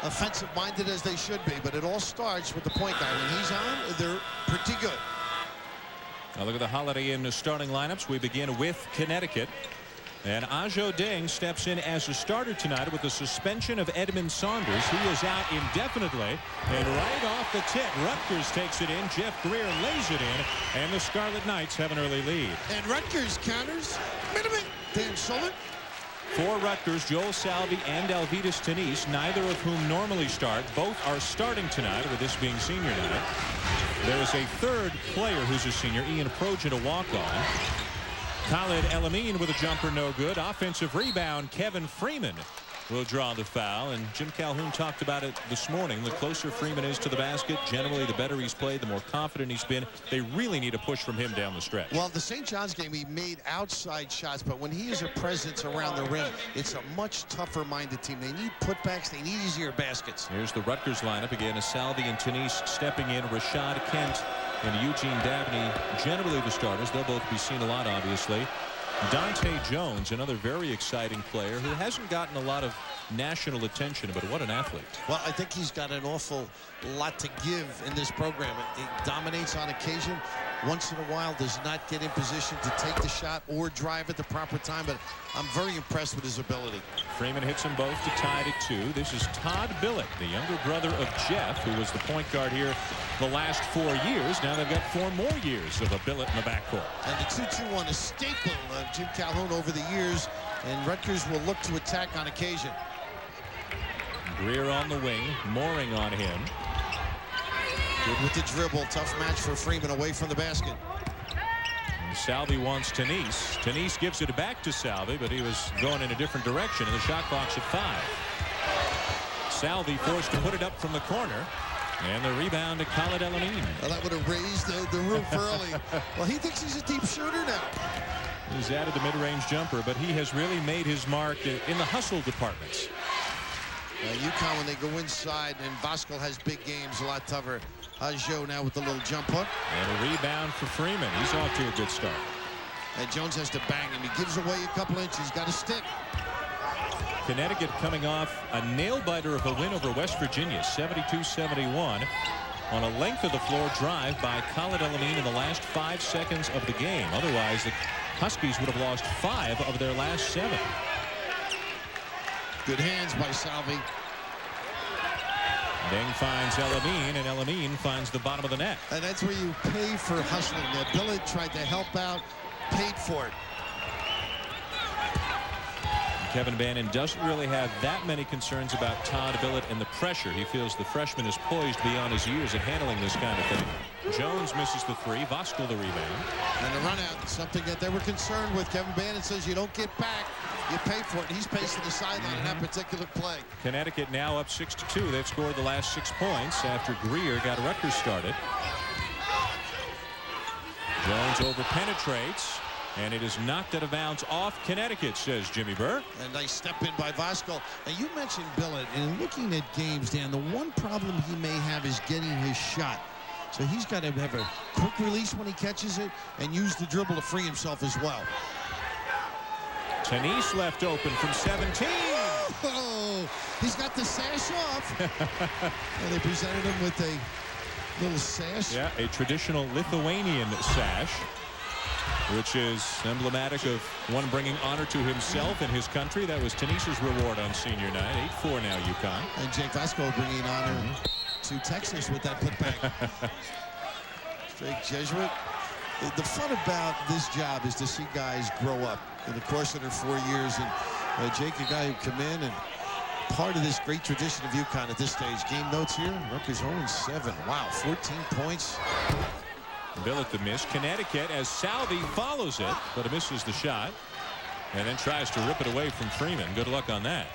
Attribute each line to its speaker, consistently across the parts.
Speaker 1: offensive-minded as they should be, but it all starts with the point guard. When he's on, they're pretty good.
Speaker 2: Now look at the Holiday Inn starting lineups. We begin with Connecticut. And Ajo Deng steps in as a starter tonight with the suspension of Edmund Saunders. He is out indefinitely. And right off the tip, Rutgers takes it in. Jeff Greer lays it in. And the Scarlet Knights have an early lead.
Speaker 1: And Rutgers counters. Dan Sullivan.
Speaker 2: For Rutgers, Joel Salvi and Alvidas Tanis, neither of whom normally start. Both are starting tonight, with this being senior night. There is a third player who's a senior, Ian Projan, a walk-on. Khalid El-Amin with a jumper, no good. Offensive rebound, Kevin Freeman will draw the foul. And Jim Calhoun talked about it this morning. The closer Freeman is to the basket, generally the better he's played, the more confident he's been. They really need a push from him down the stretch.
Speaker 1: Well, the St. John's game, he made outside shots, but when he is a presence around the rim, it's a much tougher-minded team. They need putbacks. They need easier baskets.
Speaker 2: Here's the Rutgers lineup again. Salvi and Tanis stepping in. Rashad Kent and Eugene Dabney, generally the starters. They'll both be seen a lot, obviously. Dante Jones, another very exciting player who hasn't gotten a lot of national attention, but what an athlete.
Speaker 1: Well, I think he's got an awful lot to give in this program. He dominates on occasion. Once in a while does not get in position to take the shot or drive at the proper time, but I'm very impressed with his ability.
Speaker 2: Freeman hits them both to tie it at 2. This is Todd Billett, the younger brother of Jeff, who was the point guard here the last 4 years. Now they've got 4 more years of a Billett in the backcourt.
Speaker 1: And the 2-2-1, a staple of Jim Calhoun over the years, and Rutgers will look to attack on occasion.
Speaker 2: Greer on the wing, Mooring on him.
Speaker 1: Good with the dribble. Tough match for Freeman away from the basket.
Speaker 2: And Salvi wants Tanis. Tanis gives it back to Salvi, but he was going in a different direction, and the shot clock's at 5. Salvi forced to put it up from the corner. And the rebound to Khalid El-Amin.
Speaker 1: Well, that would have raised the roof early. Well, he thinks he's a deep shooter now.
Speaker 2: He's added the mid-range jumper, but he has really made his mark in the hustle departments.
Speaker 1: UConn, when they go inside, and Voskuhl has big games, a lot tougher. Ajo now with the little jump hook.
Speaker 2: And a rebound for Freeman. He's off to a good start.
Speaker 1: And Jones has to bang him. He gives away a couple inches. He's got a stick.
Speaker 2: Connecticut coming off a nail-biter of a win over West Virginia, 72-71, on a length-of-the-floor drive by Khalid El-Amin in the last 5 seconds of the game. Otherwise, the Huskies would have lost 5 of their last 7.
Speaker 1: Good hands by Salvi.
Speaker 2: Deng finds El-Amin, and El-Amin finds the bottom of the net.
Speaker 1: And that's where you pay for hustling. Billett tried to help out, paid for it.
Speaker 2: Kevin Bannon doesn't really have that many concerns about Todd Billett and the pressure. He feels the freshman is poised beyond his years at handling this kind of thing. Jones misses the 3. Voskuhl the rebound.
Speaker 1: And the run out, something that they were concerned with. Kevin Bannon says you don't get back, you pay for it. And he's pacing the sideline in that particular play.
Speaker 2: Connecticut now up 6-2. They've scored the last 6 points after Greer got Rutgers started. Jones over penetrates. And it is knocked out of bounds off Connecticut, says Jimmy Burke.
Speaker 1: A nice step in by Voskuhl. And you mentioned Billett, and looking at games, Dan, the one problem he may have is getting his shot. So he's got to have a quick release when he catches it and use the dribble to free himself as well.
Speaker 2: Tanis left open from 17.
Speaker 1: Oh, he's got the sash off. And they presented him with a little sash.
Speaker 2: Yeah, a traditional Lithuanian sash, which is emblematic of one bringing honor to himself and his country. That was Tanis's reward on senior night. 8-4 now, UConn.
Speaker 1: And Jake Voskuhl bringing honor to Texas with that putback. Straight Jesuit. The fun about this job is to see guys grow up in the course of their 4 years. And Jake, a guy who come in and part of this great tradition of UConn at this stage. Game notes here. Rutgers 0-7. Wow, 14 points.
Speaker 2: Billett the miss. Connecticut, as Salvi follows it, but misses the shot. And then tries to rip it away from Freeman. Good luck on that.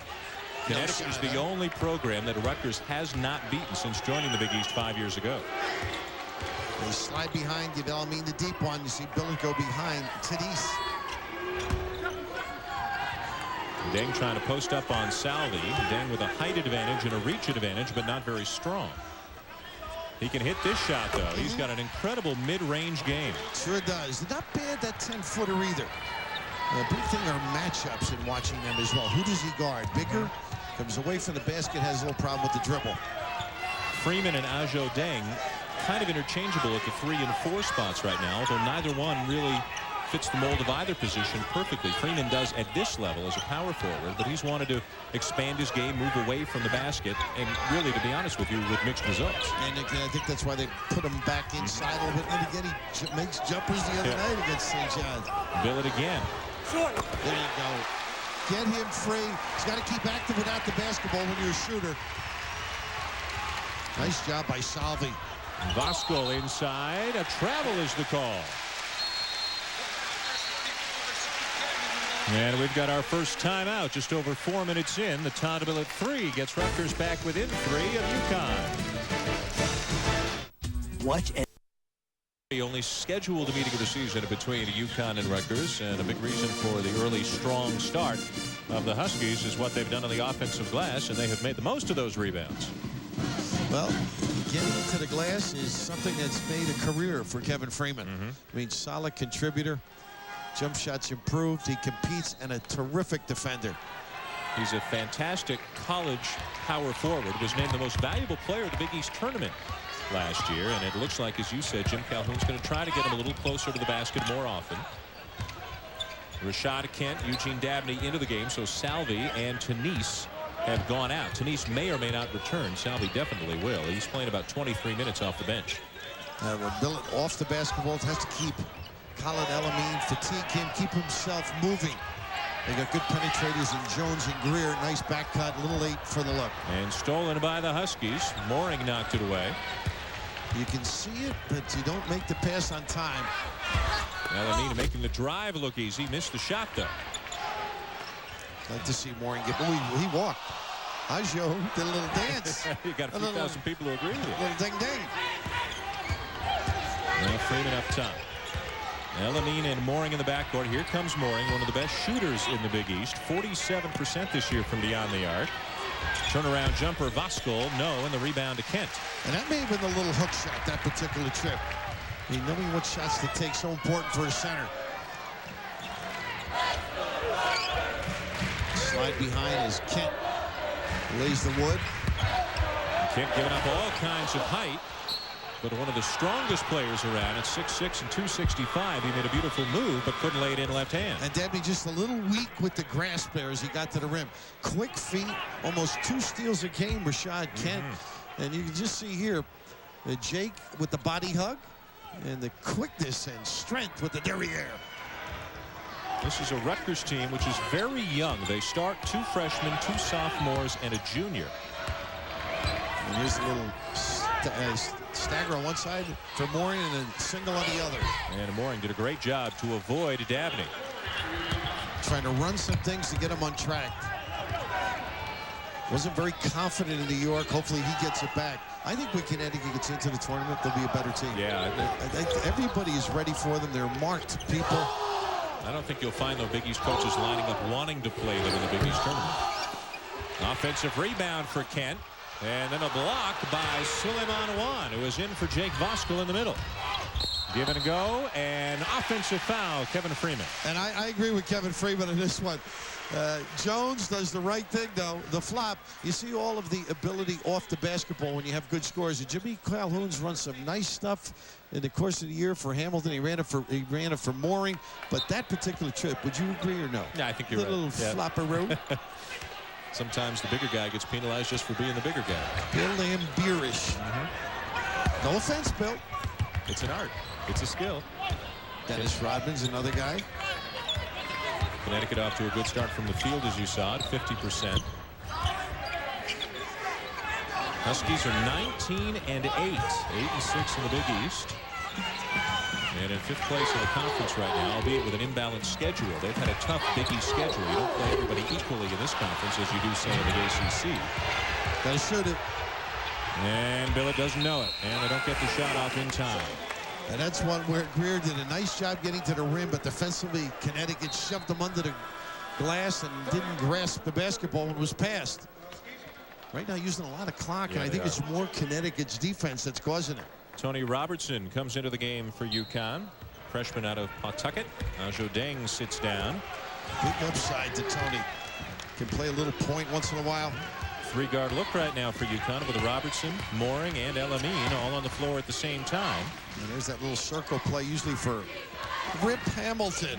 Speaker 2: Connecticut is the only program that Rutgers has not beaten since joining the Big East 5 years ago.
Speaker 1: They slide behind, give El-Amin the deep one. You see Billett go behind Tanis.
Speaker 2: Deng trying to post up on Salvi. Deng with a height advantage and a reach advantage, but not very strong. He can hit this shot, though. He's got an incredible mid-range game.
Speaker 1: Sure does. Not bad, that 10-footer either. A big thing are matchups in watching them as well. Who does he guard? Bigger? Comes away from the basket, has a little problem with the dribble.
Speaker 2: Freeman and Ajo Deng kind of interchangeable at the 3 and 4 spots right now, although neither one really fits the mold of either position perfectly. Freeman does at this level as a power forward, but he's wanted to expand his game, move away from the basket, and really, to be honest with you, with mixed results.
Speaker 1: And I think that's why they put him back inside a little bit. And again, he makes jumpers the other night against St. John's.
Speaker 2: Bill it again.
Speaker 1: There you go. Get him free. He's got to keep active without the basketball when you're a shooter. Nice job by Salvi.
Speaker 2: Voskuhl inside. A travel is the call. And we've got our first timeout just over 4 minutes in. The Tondeville at 3 gets Rutgers back within 3 of UConn.
Speaker 3: Watch and
Speaker 2: The only scheduled meeting of the season between UConn and Rutgers, and a big reason for the early strong start of the Huskies is what they've done on the offensive glass, and they have made the most of those rebounds.
Speaker 1: Well, getting to the glass is something that's made a career for Kevin Freeman. I mean, solid contributor. Jump shots improved. He competes, and a terrific defender.
Speaker 2: He's a fantastic college power forward. Was named the most valuable player at the Big East tournament last year, and it looks like, as you said, Jim Calhoun's going to try to get him a little closer to the basket more often. Rashad Kent, Eugene Dabney into the game, so Salvi and Tenise have gone out. Tenise may or may not return. Salvi definitely will. He's playing about 23 minutes off the bench.
Speaker 1: Billet off the basketball has to keep Khalid El-Amin, fatigue him, keep himself moving. They got good penetrators in Jones and Greer. Nice back cut, a little late for the look.
Speaker 2: And stolen by the Huskies. Mooring knocked it away.
Speaker 1: You can see it, but you don't make the pass on time.
Speaker 2: El-Amin making the drive look easy. Missed the shot, though.
Speaker 1: I'd like to see Mooring get. Oh, he walked. Ajo did a little dance.
Speaker 2: You got a few thousand people who agree with you.
Speaker 1: A little ding-ding.
Speaker 2: Now Freeman up top. El-Amin and Mooring in the backcourt. Here comes Mooring, one of the best shooters in the Big East. 47% this year from beyond the arc. Turnaround jumper, Voskuhl, no, and the rebound to Kent.
Speaker 1: And that may have been the little hook shot, that particular trip. I mean, knowing what shots to take, so important for a center. Slide behind as Kent lays the wood.
Speaker 2: Kent giving up all kinds of height, but one of the strongest players around at 6'6" and 265. He made a beautiful move, but couldn't lay it in left hand.
Speaker 1: And Dabney just a little weak with the grasp there as he got to the rim. Quick feet, almost 2 steals a game, Rashad Kent. And you can just see here, Jake with the body hug and the quickness and strength with the derriere.
Speaker 2: This is a Rutgers team which is very young. They start 2 freshmen, 2 sophomores, and a junior.
Speaker 1: And here's a little stagger on one side for Mooring and a single on the other.
Speaker 2: And Mooring did a great job to avoid Dabney.
Speaker 1: Trying to run some things to get him on track. Wasn't very confident in New York. Hopefully he gets it back. I think when Connecticut gets into the tournament, they'll be a better team.
Speaker 2: Yeah.
Speaker 1: Everybody is ready for them. They're marked people.
Speaker 2: I don't think you'll find the Big East coaches lining up wanting to play them in the Big East tournament. Offensive rebound for Kent. And then a block by Suleiman Wan, who is in for Jake Voskuhl in the middle. Give it a go, and offensive foul, Kevin Freeman.
Speaker 1: And I agree with Kevin Freeman on this one. Jones does the right thing, though. The flop, you see all of the ability off the basketball when you have good scores. And Jimmy Calhoun's run some nice stuff in the course of the year for Hamilton. He ran it for Mooring. But that particular trip, would you agree or no?
Speaker 2: Yeah, I think you're
Speaker 1: right. Little flopperoo.
Speaker 2: Sometimes the bigger guy gets penalized just for being the bigger guy.
Speaker 1: Bill Lambierish. No offense, Bill.
Speaker 2: It's an art. It's a skill.
Speaker 1: Dennis Rodman's another guy.
Speaker 2: Connecticut off to a good start from the field, as you saw, at 50%. Huskies are 19-8, 8-6 in the Big East. And in 5th place in the conference right now, albeit with an imbalanced schedule. They've had a tough Big East schedule. You don't play everybody equally in this conference as you do, say, in the ACC.
Speaker 1: Gotta shoot it.
Speaker 2: And Billett doesn't know it. And they don't get the shot off in time.
Speaker 1: And that's one where Greer did a nice job getting to the rim, but defensively, Connecticut shoved him under the glass and didn't grasp the basketball when it was passed. Right now, using a lot of clock, and I think it's more Connecticut's defense that's causing it.
Speaker 2: Tony Robertson comes into the game for UConn. Freshman out of Pawtucket. Ajo Deng sits down.
Speaker 1: Big upside to Tony. Can play a little point once in a while.
Speaker 2: Three-guard look right now for UConn with Robertson, Mooring, and Elamine all on the floor at the same time.
Speaker 1: And there's that little circle play usually for Rip Hamilton.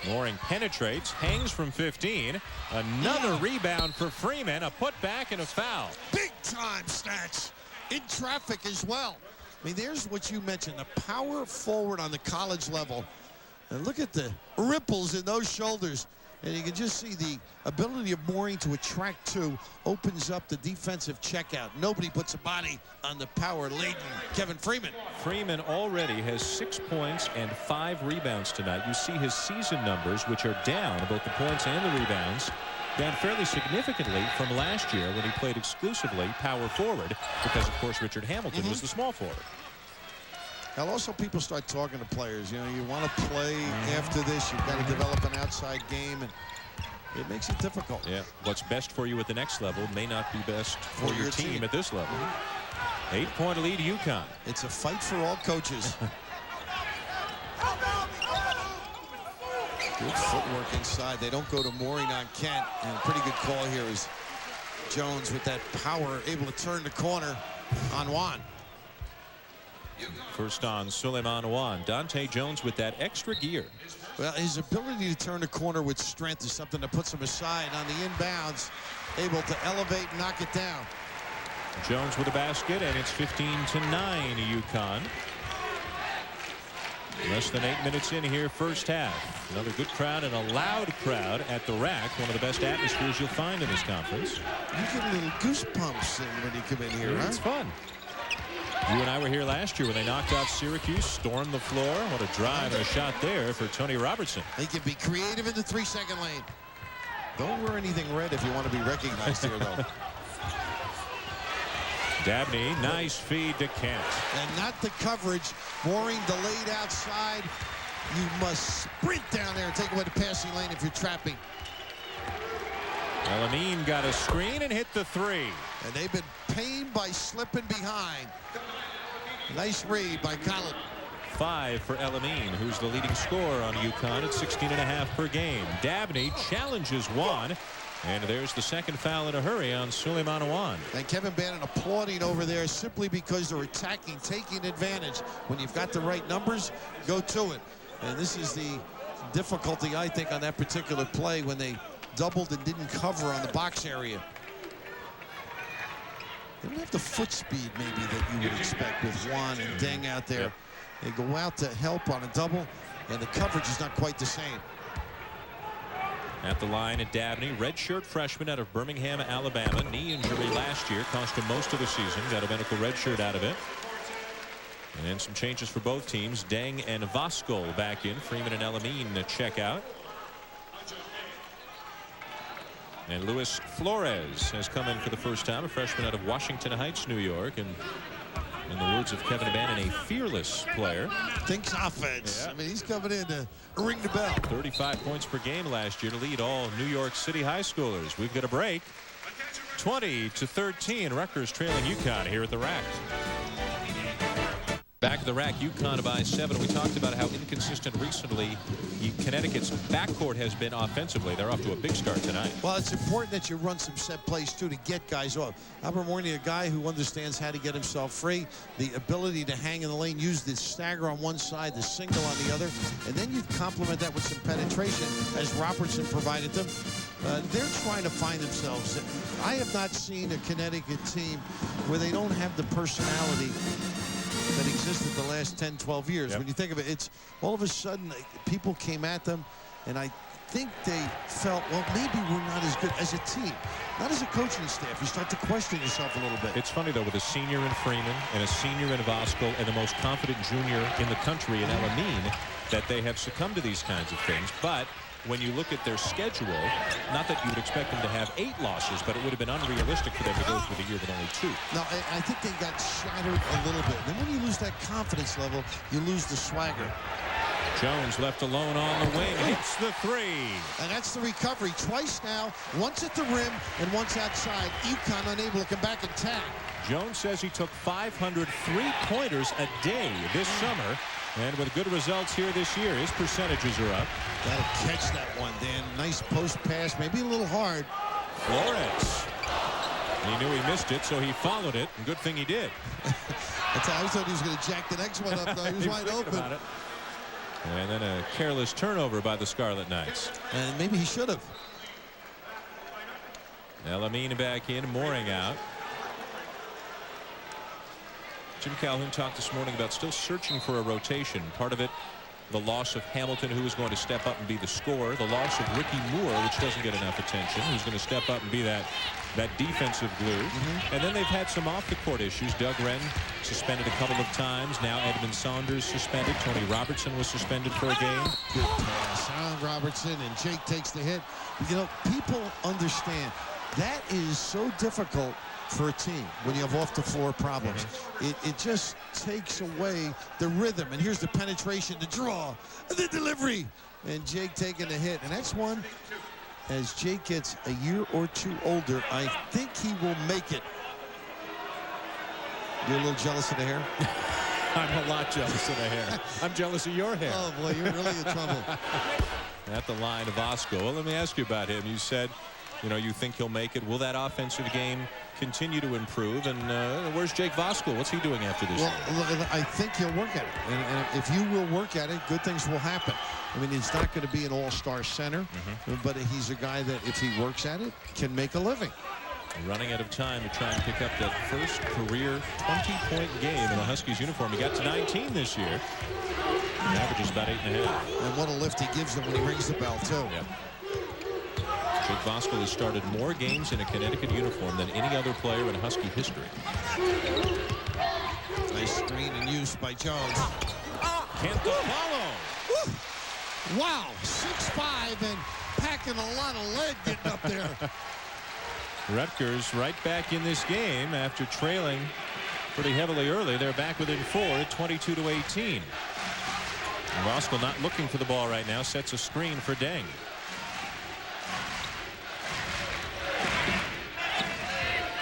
Speaker 2: Mooring penetrates, hangs from 15. Another rebound for Freeman, a putback and a foul.
Speaker 1: Big time snatch in traffic as well. I mean, there's what you mentioned, the power forward on the college level. And look at the ripples in those shoulders. And you can just see the ability of Mooring to attract two opens up the defensive checkout. Nobody puts a body on the power-laden Kevin Freeman.
Speaker 2: Freeman already has 6 points and 5 rebounds tonight. You see his season numbers, which are down, both the points and the rebounds, down fairly significantly from last year when he played exclusively power forward because, of course, Richard Hamilton was the small forward.
Speaker 1: Now, also, people start talking to players. You know, you want to play after this. You've got to develop an outside game, and it makes it difficult.
Speaker 2: Yeah, what's best for you at the next level may not be best for your team at this level. 8-point lead, UConn.
Speaker 1: It's a fight for all coaches. Good footwork inside. They don't go to Mooring on Kent, and a pretty good call here is Jones with that power, able to turn the corner on Juan.
Speaker 2: First on Suleiman Juan. Dante Jones with that extra gear.
Speaker 1: Well, his ability to turn the corner with strength is something that puts him aside on the inbounds, able to elevate and knock it down.
Speaker 2: Jones with a basket, and it's 15-9 UConn. Less than 8 minutes in here, first half. Another good crowd and a loud crowd at the rack. One of the best atmospheres you'll find in this conference.
Speaker 1: You get a little goosebumps when you come in here, huh?
Speaker 2: It's fun. You and I were here last year when they knocked out Syracuse, stormed the floor. What a drive and a shot there for Tony Robertson.
Speaker 1: They can be creative in the 3-second lane. Don't wear anything red if you want to be recognized here, though.
Speaker 2: Dabney, nice feed to Kent.
Speaker 1: And not the coverage. Mooring delayed outside. You must sprint down there and take away the passing lane if you're trapping.
Speaker 2: Elamine got a screen and hit the three.
Speaker 1: And they've been pained by slipping behind. Nice read by Collin.
Speaker 2: 5 for Elamine, who's the leading scorer on UConn at 16.5 per game. Dabney challenges Juan. And there's the second foul in a hurry on Suleiman Juan.
Speaker 1: And Kevin Bannon applauding over there simply because they're attacking, taking advantage. When you've got the right numbers, go to it. And this is the difficulty, I think, on that particular play when they doubled and didn't cover on the box area. They don't have the foot speed maybe that you would expect with Juan and Deng out there. They go out to help on a double, and the coverage is not quite the same.
Speaker 2: At the line at Dabney, redshirt freshman out of Birmingham, Alabama. Knee injury last year cost him most of the season. Got a medical redshirt out of it. And then some changes for both teams. Deng and Voskuhl back in. Freeman and Elamine check out. And Luis Flores has come in for the first time, a freshman out of Washington Heights, New York. And in the words of Kevin Bannon, a fearless player.
Speaker 1: Thinks offense.
Speaker 2: Yeah.
Speaker 1: I mean, he's coming in to ring the bell.
Speaker 2: 35 points per game last year to lead all New York City high schoolers. We've got a break. 20-13. Rutgers trailing UConn here at the rack. Back at the rack, UConn by 7. We talked about how inconsistent recently Connecticut's backcourt has been offensively. They're off to a big start tonight.
Speaker 1: Well, it's important that you run some set plays, too, to get guys off. Albert Morney, a guy who understands how to get himself free, the ability to hang in the lane, use the stagger on one side, the single on the other, and then you complement that with some penetration, as Robertson provided them. They're trying to find themselves. I have not seen a Connecticut team where they don't have the personality that existed the last 10, 12 years. When you think of it, it's all of a sudden people came at them, and I think they felt, well, maybe we're not as good as a team, not as a coaching staff. You start to question yourself a little bit.
Speaker 2: It's funny, though, with a senior in Freeman and a senior in Voskuhl and the most confident junior in the country in Elamine, that they have succumbed to these kinds of things. But when you look at their schedule, not that you would expect them to have 8 losses, but it would have been unrealistic for them to go through the year with only 2.
Speaker 1: No, I think they got shattered a little bit. And then when you lose that confidence level, you lose the swagger.
Speaker 2: Jones left alone on the wing, hits the 3.
Speaker 1: And that's the recovery. Twice now, once at the rim and once outside. UConn unable to come back and tag.
Speaker 2: Jones says he took 500 3-pointers a day this summer. And with good results here this year, his percentages are up.
Speaker 1: Got to catch that one, Dan. Nice post pass, maybe a little hard.
Speaker 2: Flores. He knew he missed it, so he followed it, and good thing he did.
Speaker 1: I thought he was going to jack the next one up, though. He was wide open.
Speaker 2: And then a careless turnover by the Scarlet Knights.
Speaker 1: And maybe he should have.
Speaker 2: Elamine back in, Mooring out. Jim Calhoun talked this morning about still searching for a rotation. Part of it, the loss of Hamilton, who was going to step up and be the scorer. The loss of Ricky Moore, which doesn't get enough attention, who's going to step up and be that defensive glue. And then they've had some off-the-court issues. Doug Wren suspended a couple of times. Now Edmund Saunders suspended. Tony Robertson was suspended for a game.
Speaker 1: Good pass. Allen Robertson, and Jake takes the hit. You know, people understand that is so difficult for a team when you have off-the-floor problems. It just takes away the rhythm. And here's the penetration, the draw, the delivery. And Jake taking the hit. And that's one, as Jake gets a year or two older, I think he will make it. You're a little jealous of the hair?
Speaker 2: I'm a lot jealous of the hair. I'm jealous of your hair.
Speaker 1: Oh, boy, you're really in trouble.
Speaker 2: At the line of Osco. Well, let me ask you about him. You said, you know, you think he'll make it. Will that offensive game continue to improve? And where's Jake Voskuhl? What's he doing after this?
Speaker 1: Well, I think he'll work at it. And if you will work at it, good things will happen. I mean, he's not going to be an all-star center, but he's a guy that, if he works at it, can make a living.
Speaker 2: Running out of time to try and pick up that first career 20-point game in the Huskies uniform. He got to 19 this year. He averages about 8.5.
Speaker 1: And what a lift he gives them when he rings the bell, too.
Speaker 2: Yep. Jake Voskuhl has started more games in a Connecticut uniform than any other player in Husky history.
Speaker 1: Nice screen and use by Jones.
Speaker 2: Can't follow.
Speaker 1: Wow, 6'5" and packing a lot of lead getting up there.
Speaker 2: Rutgers right back in this game after trailing pretty heavily early. They're back within 4 at 22-18. Voskuhl not looking for the ball right now. Sets a screen for Deng.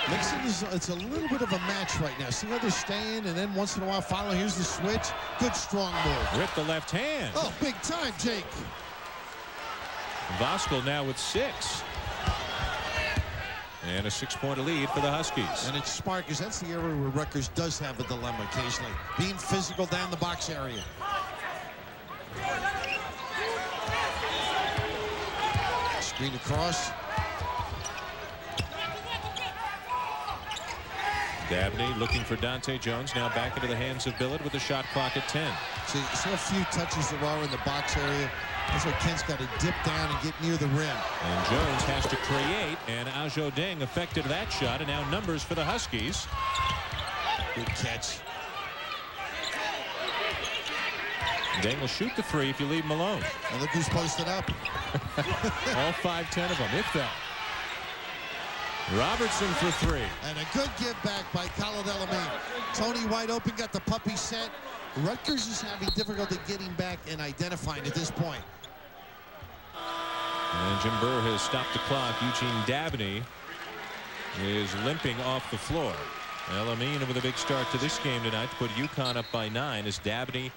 Speaker 1: Nixon it's a little bit of a match right now. See how they're staying, and then once in a while follow. Here's the switch. Good strong move.
Speaker 2: Rip the left hand.
Speaker 1: Oh, big time, Jake.
Speaker 2: Voskuhl now with 6. And a 6-point lead for the Huskies.
Speaker 1: And it's smart because that's the area where Rutgers does have a dilemma occasionally. Being physical down the box area. Screen across.
Speaker 2: Dabney looking for Dante Jones. Now back into the hands of Billett with the shot clock at 10.
Speaker 1: See a few touches there are in the box area. That's why Kent's got to dip down and get near the rim.
Speaker 2: And Jones has to create, and Ajo Deng affected that shot, and now numbers for the Huskies.
Speaker 1: Good catch.
Speaker 2: Deng will shoot the 3 if you leave him alone.
Speaker 1: And look who's posted up.
Speaker 2: All 5-10 of them, if that. Robertson for 3.
Speaker 1: And a good give back by Khalid Elamine. Tony wide open, got the puppy set. Rutgers is having difficulty getting back and identifying at this point.
Speaker 2: And Jim Burr has stopped the clock. Eugene Dabney is limping off the floor. Elamine with a big start to this game tonight to put UConn up by 9 as Dabney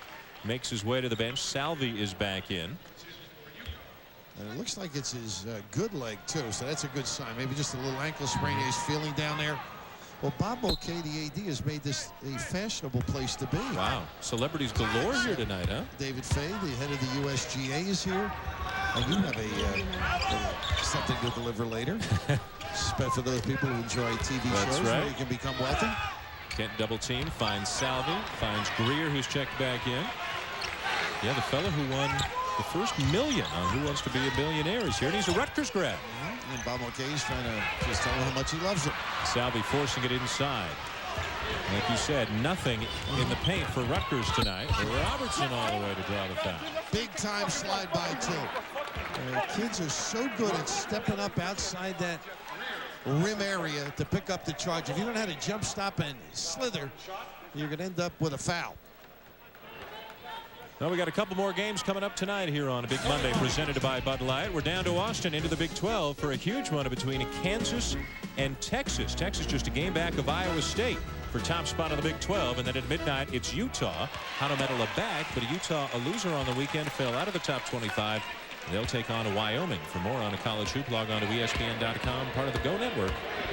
Speaker 2: makes his way to the bench. Salvi is back in.
Speaker 1: And it looks like it's his good leg, too, so that's a good sign. Maybe just a little ankle sprain he's feeling down there. Well, Bob Mulcahy, the AD, has made this a fashionable place to be.
Speaker 2: Wow. Celebrities galore here tonight, huh?
Speaker 1: David Fay, the head of the USGA, is here. And you have something to deliver later. For those people who enjoy TV shows where you can become wealthy.
Speaker 2: Kent double team, finds Salvi, finds Greer, who's checked back in. Yeah, the fellow who won the first $1 million on Who Wants to Be a Billionaire is here, and he's a Rutgers grad.
Speaker 1: And Bob Mulcahy's trying to just tell him how much he loves him.
Speaker 2: Salvi forcing it inside. Like you said, nothing in the paint for Rutgers tonight. Robertson all the way to draw the foul.
Speaker 1: Big time slide by, too. Kids are so good at stepping up outside that rim area to pick up the charge. If you don't know how to jump stop and slither, you're going to end up with a foul.
Speaker 2: Well, we got a couple more games coming up tonight here on a Big Monday presented by Bud Light. We're down to Austin into the Big 12 for a huge one between Kansas and Texas. Texas just a game back of Iowa State for top spot in the Big 12. And then at midnight, it's Utah. Hanno Metala back, but Utah, a loser on the weekend, fell out of the top 25 They'll take on Wyoming. For more on a college hoop, log on to ESPN.com, part of the Go Network,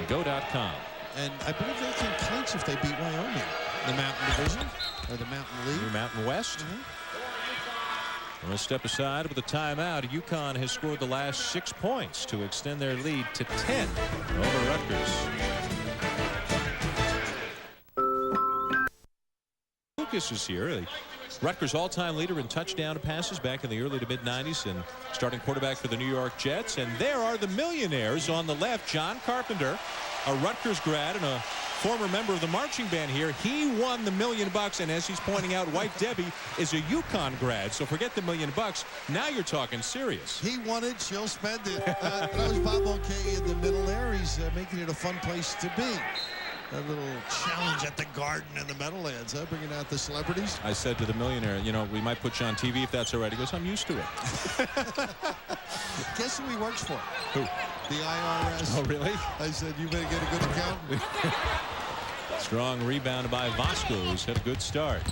Speaker 2: Go.com.
Speaker 1: And I believe they can clinch if they beat Wyoming. The Mountain Division or the Mountain League.
Speaker 2: New Mountain West. We'll step aside with a timeout. UConn has scored the last 6 points to extend their lead to 10 over Rutgers. Lucas is here. Rutgers all-time leader in touchdown passes back in the early to mid-90s and starting quarterback for the New York Jets. And there are the millionaires on the left. John Carpenter, a Rutgers grad and a former member of the marching band here. He won the $1 million, and as he's pointing out, White Debbie is a UConn grad, so forget the $1 million. Now you're talking serious.
Speaker 1: He won it, she'll spend it. That was Bob O'Kay in the middle there. He's making it a fun place to be. A little challenge at the Garden in the Meadowlands, huh? Bringing out the celebrities.
Speaker 2: I said to the millionaire, you know, we might put you on TV if that's all right. He goes, I'm used to it.
Speaker 1: Guess who he works for?
Speaker 2: Who?
Speaker 1: The IRS.
Speaker 2: Oh, really?
Speaker 1: I said, you better get a good accountant.
Speaker 2: Strong rebound by Vasco, who's had a good start.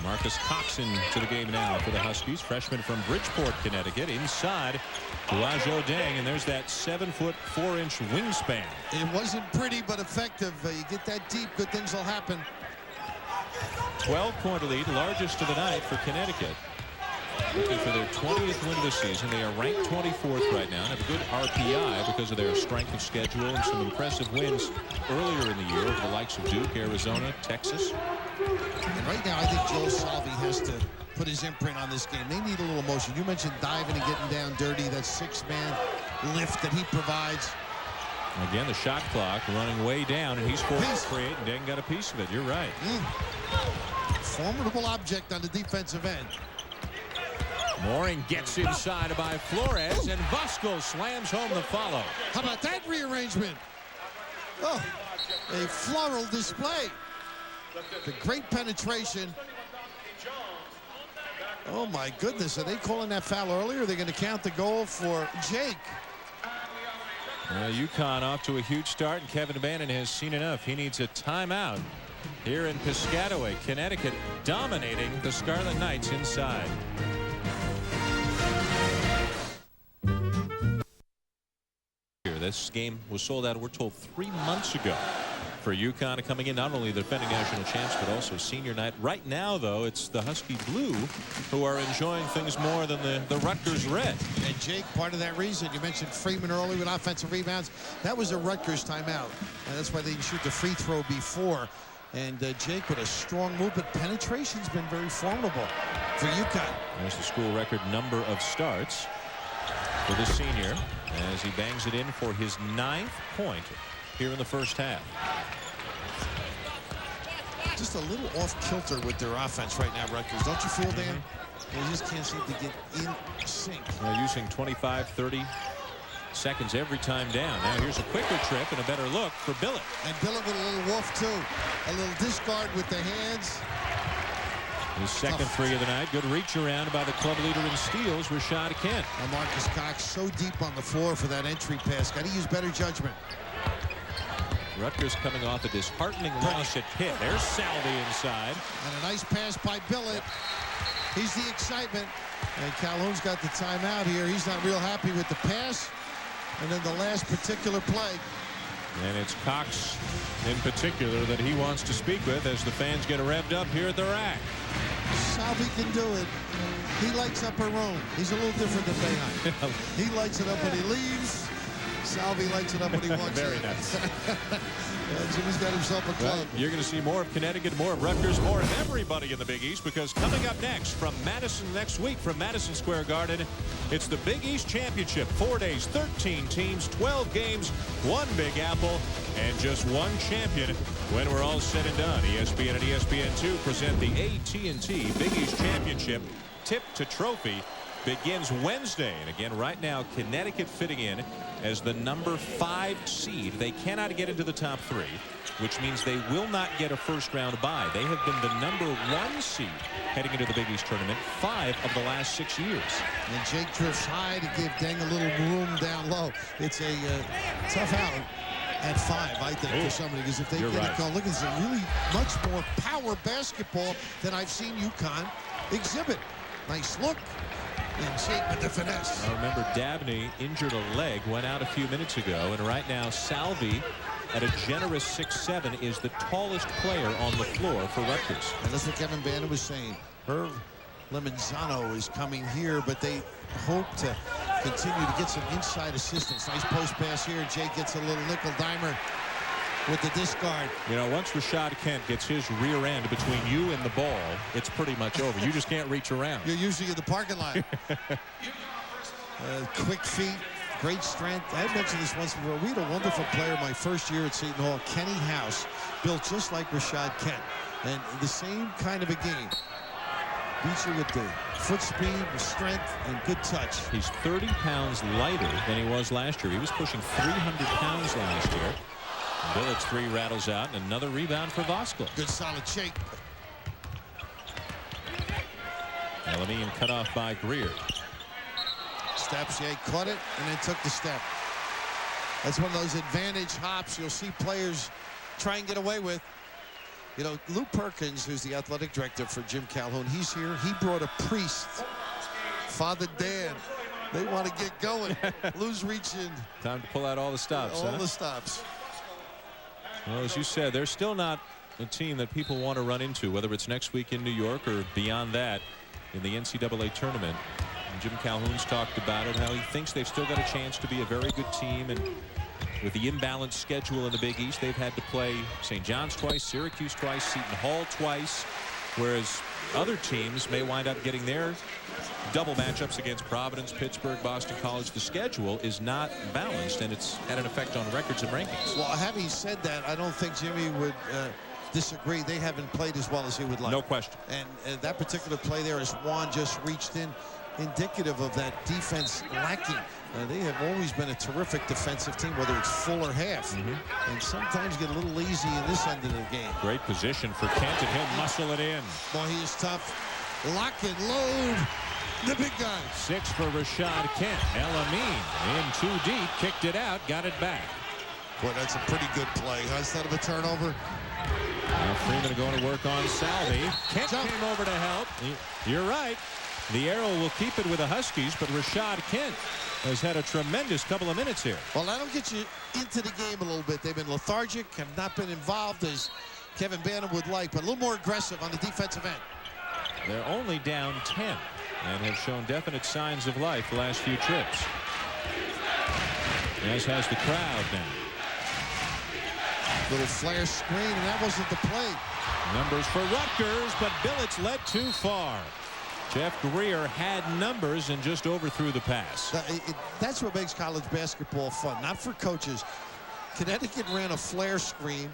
Speaker 2: Marcus Coxon to the game now for the Huskies. Freshman from Bridgeport, Connecticut. Inside to Rajo Dang, and there's that 7'4" wingspan.
Speaker 1: It wasn't pretty, but effective. You get that deep, good things will happen.
Speaker 2: 12-point lead, largest of the night for Connecticut. Looking for their 20th win of the season. They are ranked 24th right now and have a good RPI because of their strength of schedule and some impressive wins earlier in the year over the likes of Duke, Arizona, Texas.
Speaker 1: And right now, I think Joel Salvi has to put his imprint on this game. They need a little motion. You mentioned diving and getting down dirty. That 6-man lift that he provides.
Speaker 2: Again, the shot clock running way down, and he's forced to create, and Dang got a piece of it. You're right.
Speaker 1: Formidable object on the defensive end.
Speaker 2: Mooring gets inside by Flores, and Vasco slams home the follow.
Speaker 1: How about that rearrangement? Oh, a floral display. The great penetration. Oh, my goodness. Are they calling that foul earlier? They're going to count the goal for Jake.
Speaker 2: UConn off to a huge start, and Kevin Bannon has seen enough. He needs a timeout here in Piscataway. Connecticut dominating the Scarlet Knights inside. This game was sold out, we're told, 3 months ago for UConn coming in, not only the defending national champs, but also senior night. Right now, though, it's the Husky Blue who are enjoying things more than the Rutgers Red.
Speaker 1: And Jake, part of that reason, you mentioned Freeman early with offensive rebounds. That was a Rutgers timeout. And that's why they didn't shoot the free throw before. And Jake with a strong move, but penetration's been very formidable for UConn.
Speaker 2: There's the school record number of starts for the senior as he bangs it in for his 9th point here in the first half.
Speaker 1: Just a little off kilter with their offense right now, Rutgers. Don't you feel, Dan? They just can't seem to get in sync.
Speaker 2: Using 25, 30 seconds every time down. Now here's a quicker trip and a better look for Billett.
Speaker 1: And Billett with a little wolf, too. A little discard with the hands.
Speaker 2: His second three of the night. Good reach around by the club leader in steals, Rashad Kent.
Speaker 1: Now Marcus Cox so deep on the floor for that entry pass. Got to use better judgment.
Speaker 2: Rutgers coming off a disheartening loss at Pitt. There's Salvi inside.
Speaker 1: And a nice pass by Billett. He's the excitement. And Calhoun's got the timeout here. He's not real happy with the pass. And then the last particular play.
Speaker 2: And it's Cox in particular that he wants to speak with as the fans get revved up here at the rack.
Speaker 1: Salvi can do it. He lights up her room. He's a little different than Boeheim. He lights it up when he leaves. Salvi lights it up when he walks
Speaker 2: Very
Speaker 1: in.
Speaker 2: nice.
Speaker 1: Jimmy's got himself a club.
Speaker 2: Well, you're going to see more of Connecticut, more of Rutgers, more of everybody in the Big East, because coming up next from Madison next week from Madison Square Garden, it's the Big East Championship. 4 days, 13 teams, 12 games, 1 Big Apple, and just 1 champion when we're all said and done. ESPN and ESPN2 present the AT&T Big East Championship Tip to Trophy. Begins Wednesday. And again, right now, Connecticut fitting in as the number 5 seed. They cannot get into the top 3, which means they will not get a first-round bye. They have been the number 1 seed heading into the Big East tournament 5 of the last 6 years.
Speaker 1: And Jake drifts high to give Deng a little room down low. It's a tough out at 5, I think, for somebody, because if they get it going, look, it's a really much more power basketball than I've seen UConn exhibit. Nice look. And Jake with the finesse.
Speaker 2: I remember Dabney injured a leg, went out a few minutes ago, and right now Salvi at a generous 6'7" is the tallest player on the floor for Rutgers.
Speaker 1: And that's what Kevin Bannon was saying. Herb Lemenzano is coming here, but they hope to continue to get some inside assistance. Nice post pass here. Jake gets a little nickel dimer with the discard.
Speaker 2: You know, once Rashad Kent gets his rear end between you and the ball, it's pretty much over. You just can't reach around.
Speaker 1: You're usually in the parking lot. Quick feet, great strength. I mentioned this once before. We had a wonderful player my first year at Seton Hall, Kenny House, built just like Rashad Kent. And the same kind of a game. Beats you with the foot speed, with strength, and good touch.
Speaker 2: He's 30 pounds lighter than he was last year. He was pushing 300 pounds last year. Billets 3 rattles out, and another rebound for Voskuhl.
Speaker 1: Good solid shake.
Speaker 2: Elamine cut off by Greer.
Speaker 1: Steps, yeah, caught it and then took the step. That's one of those advantage hops you'll see players try and get away with. You know, Lou Perkins, who's the athletic director for Jim Calhoun, he's here. He brought a priest, Father Dan. They want to get going. Lou's reaching.
Speaker 2: Time to pull out all the stops.
Speaker 1: All the stops.
Speaker 2: Well, as you said, they're still not a team that people want to run into, whether it's next week in New York or beyond that in the NCAA tournament. And Jim Calhoun's talked about it, how he thinks they've still got a chance to be a very good team. And with the imbalanced schedule in the Big East, they've had to play St. John's twice, Syracuse twice, Seton Hall twice, whereas other teams may wind up getting their double matchups against Providence, Pittsburgh, Boston College. The schedule is not balanced, and it's had an effect on records and rankings.
Speaker 1: Well, having said that, I don't think Jimmy would disagree. They haven't played as well as he would like.
Speaker 2: No question.
Speaker 1: And that particular play there, as Juan just reached in, indicative of that defense lacking. They have always been a terrific defensive team, whether it's full or half. And sometimes get a little lazy in this end of the game.
Speaker 2: Great position for Kent, and he'll muscle it in.
Speaker 1: Boy, he is tough. Lock and load. The big guy. 6
Speaker 2: for Rashad Kent. Elamine in too deep, kicked it out, got it back.
Speaker 1: Boy, that's a pretty good play. Instead of a turnover.
Speaker 2: Now Freeman going to work on Salvi. Kent came over to help. You're right. The arrow will keep it with the Huskies, but Rashad Kent has had a tremendous couple of minutes here.
Speaker 1: Well, that'll get you into the game a little bit. They've been lethargic, have not been involved as Kevin Bannon would like, but a little more aggressive on the defensive end.
Speaker 2: They're only down 10 and have shown definite signs of life the last few trips. As has the crowd now.
Speaker 1: Little flare screen, and that wasn't the play.
Speaker 2: Numbers for Rutgers, but Billets led too far. Jeff Greer had numbers and just overthrew the pass.
Speaker 1: That's what makes college basketball fun, not for coaches. Connecticut ran a flare screen.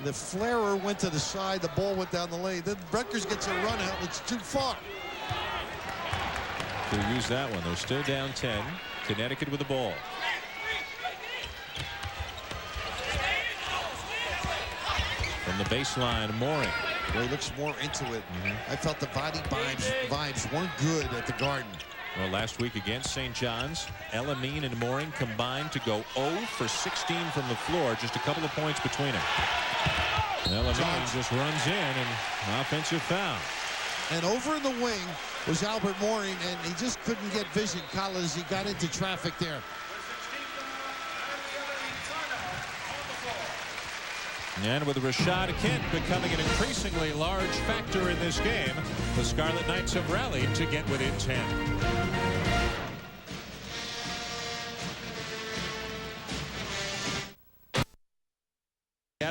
Speaker 1: The flarer went to the side. The ball went down the lane. Then Rutgers gets a run out. It's too far.
Speaker 2: They use that one. They're still down 10. Connecticut with the ball. From the baseline, Mooring.
Speaker 1: Well, he looks more into it. I felt the body vibes weren't good at the Garden.
Speaker 2: Well, last week against St. John's, Elamine and Mooring combined to go 0 for 16 from the floor. Just a couple of points between them. Elamine just runs in and offensive foul.
Speaker 1: And over in the wing was Albert Mooring, and he just couldn't get vision, Colin, as he got into traffic there.
Speaker 2: And with Rashad Kent becoming an increasingly large factor in this game, the Scarlet Knights have rallied to get within 10.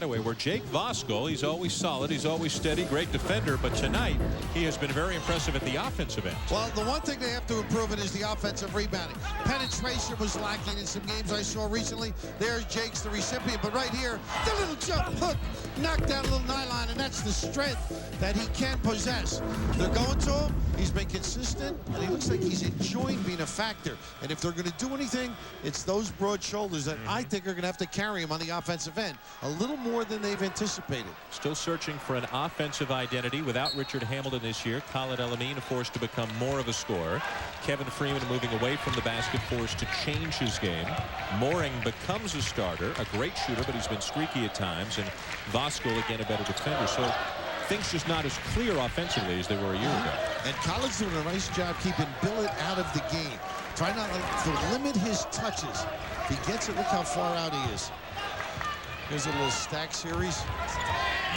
Speaker 2: Where Jake Voskuhl, he's always solid, he's always steady, great defender, but tonight he has been very impressive at the offensive end.
Speaker 1: Well, the one thing they have to improve in is the offensive rebounding. Penetration was lacking in some games I saw recently. There's Jake's the recipient, but right here, the little jump hook, knocked down a little nylon, and that's the strength that he can possess. They're going to him. He's been consistent, and he looks like he's enjoying being a factor. And if they're going to do anything, it's those broad shoulders that I think are going to have to carry him on the offensive end a little more than they've anticipated.
Speaker 2: Still searching for an offensive identity without Richard Hamilton this year. Khalid Elamine forced to become more of a scorer. Kevin Freeman moving away from the basket, forced to change his game. Mooring becomes a starter, a great shooter, but he's been streaky at times. And Voskuhl, again, a better defender. So things just not as clear offensively as they were a year ago.
Speaker 1: And Collins doing a nice job keeping Billett out of the game. Try not to limit his touches. If he gets it, look how far out he is. Here's a little stack series.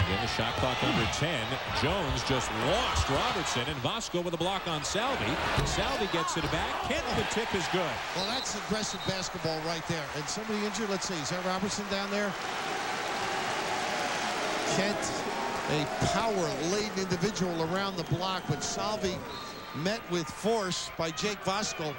Speaker 2: Again, the shot clock under 10. Jones just lost Robertson, and Vasco with a block on Salvi. Salvi gets it back. Kent, the tip is good.
Speaker 1: Well, that's aggressive basketball right there. And somebody injured. Let's see. Is that Robertson down there? Kent, a power-laden individual around the block, but Salvi met with force by Jake Vasco.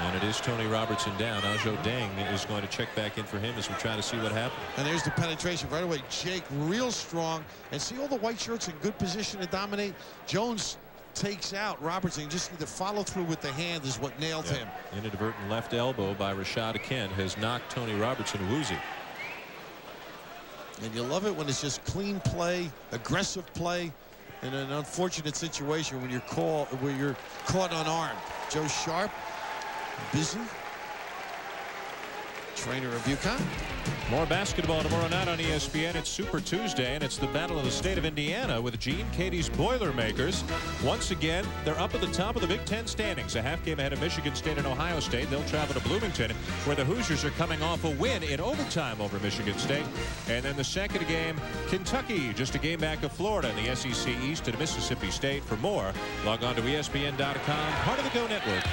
Speaker 2: And it is Tony Robertson down. Ajo Deng is going to check back in for him as we try to see what happens.
Speaker 1: And there's the penetration right away. Jake real strong. And see all the white shirts in good position to dominate. Jones takes out Robertson. You just need to follow through with the hand is what nailed him.
Speaker 2: Inadvertent left elbow by Rashad Kent has knocked Tony Robertson woozy.
Speaker 1: And you love it when it's just clean play, aggressive play, in an unfortunate situation when you're caught unarmed. Joe Sharp, busy. Trainer of UConn.
Speaker 2: More basketball tomorrow night on ESPN. It's Super Tuesday, and it's the Battle of the State of Indiana with Gene Katie's Boilermakers. Once again, they're up at the top of the Big Ten standings, a half game ahead of Michigan State and Ohio State. They'll travel to Bloomington, where the Hoosiers are coming off a win in overtime over Michigan State. And then the second game, Kentucky, just a game back of Florida in the SEC East at Mississippi State. For more, log on to ESPN.com, part of the Go Network.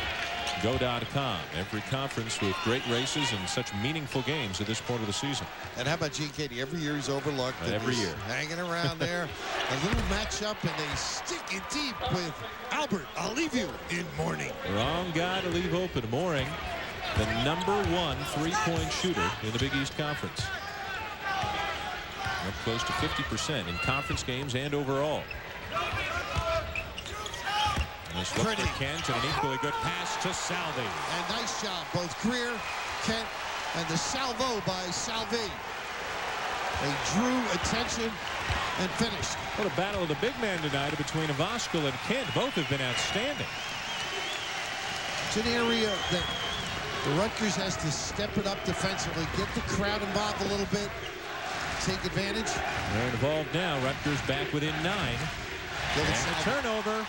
Speaker 2: Go.com. Every conference with great races and such meaningful games at this point of the season.
Speaker 1: And how about Gene Katie? Every year he's overlooked.
Speaker 2: And every year.
Speaker 1: Hanging around there. A little matchup, and they stick it deep with Albert. I'll leave you in Mourning.
Speaker 2: Wrong guy to leave open. Mooring, the #1 3-point shooter in the Big East Conference. Up close to 50% in conference games and overall. This look for Kent, and an equally good pass to Salvi.
Speaker 1: And nice job, both Greer, Kent, and the salvo by Salvi. They drew attention and finished.
Speaker 2: What a battle of the big man tonight between Vasco and Kent. Both have been outstanding.
Speaker 1: It's an area that the Rutgers has to step it up defensively, get the crowd involved a little bit, take advantage.
Speaker 2: They're involved now. Rutgers back within 9. And a turnover.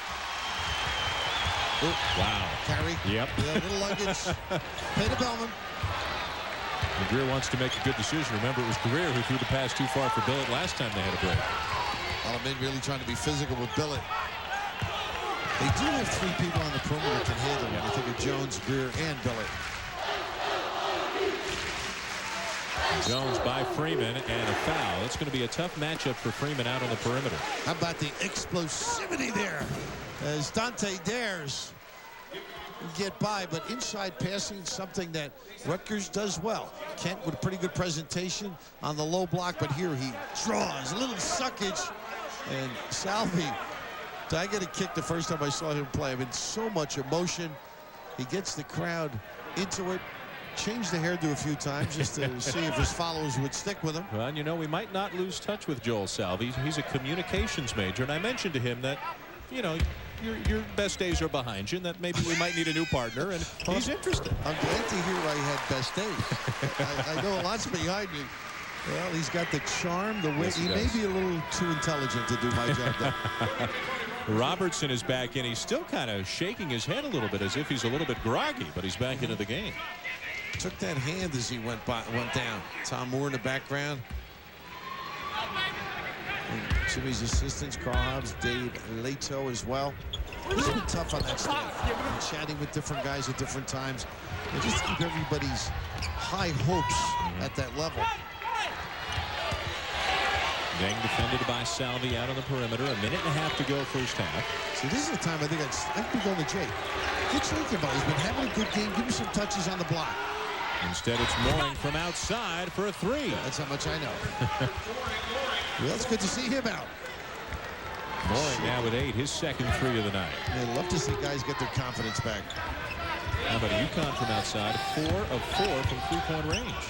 Speaker 1: Ooh,
Speaker 2: wow.
Speaker 1: Carry.
Speaker 2: Yep.
Speaker 1: Yeah, little luggage. Pay to Bellman.
Speaker 2: And Greer wants to make a good decision. Remember, it was Greer who threw the pass too far for Billett last time they had a break.
Speaker 1: Alabama really trying to be physical with Billett. They do have 3 people on the perimeter that can handle it. I think of Jones, Greer, and Billett.
Speaker 2: Jones by Freeman, and a foul. It's going to be a tough matchup for Freeman out on the perimeter.
Speaker 1: How about the explosivity there as Dante dares get by, but inside passing, something that Rutgers does well. Kent with a pretty good presentation on the low block, but here he draws a little suckage, and Salvi, I got a kick the first time I saw him play. I mean, so much emotion. He gets the crowd into it. Changed the hairdo a few times just to see if his followers would stick with him.
Speaker 2: Well, you know, we might not lose touch with Joel Salvi. He's a communications major, and I mentioned to him that, you know, your best days are behind you, and that maybe we might need a new partner, and he's interested.
Speaker 1: I'm glad to hear I had best days. I know a lot's behind me. Well, he's got the charm, the wit. Yes, he may be a little too intelligent to do my job, though.
Speaker 2: Robertson is back in. He's still kind of shaking his head a little bit as if he's a little bit groggy, but he's back into the game.
Speaker 1: Took that hand as he went down. Tom Moore in the background. And Jimmy's assistants, Carl Hobbs, Dave Leto as well. It's been tough on that staff. Chatting with different guys at different times. And just keep everybody's high hopes at that level.
Speaker 2: Deng defended by Salvi out on the perimeter. 1.5 minutes to go first half.
Speaker 1: So this is the time I think I'd be going to Jake. Get Jake involved. He's been having a good game. Give him some touches on the block.
Speaker 2: Instead, it's Mooring from outside for a 3.
Speaker 1: That's how much I know. Well, it's good to see him out.
Speaker 2: Mooring now with 8, his second 3 of the night.
Speaker 1: They love to see guys get their confidence back.
Speaker 2: How about UConn from outside? 4 of 4 from 3-point range.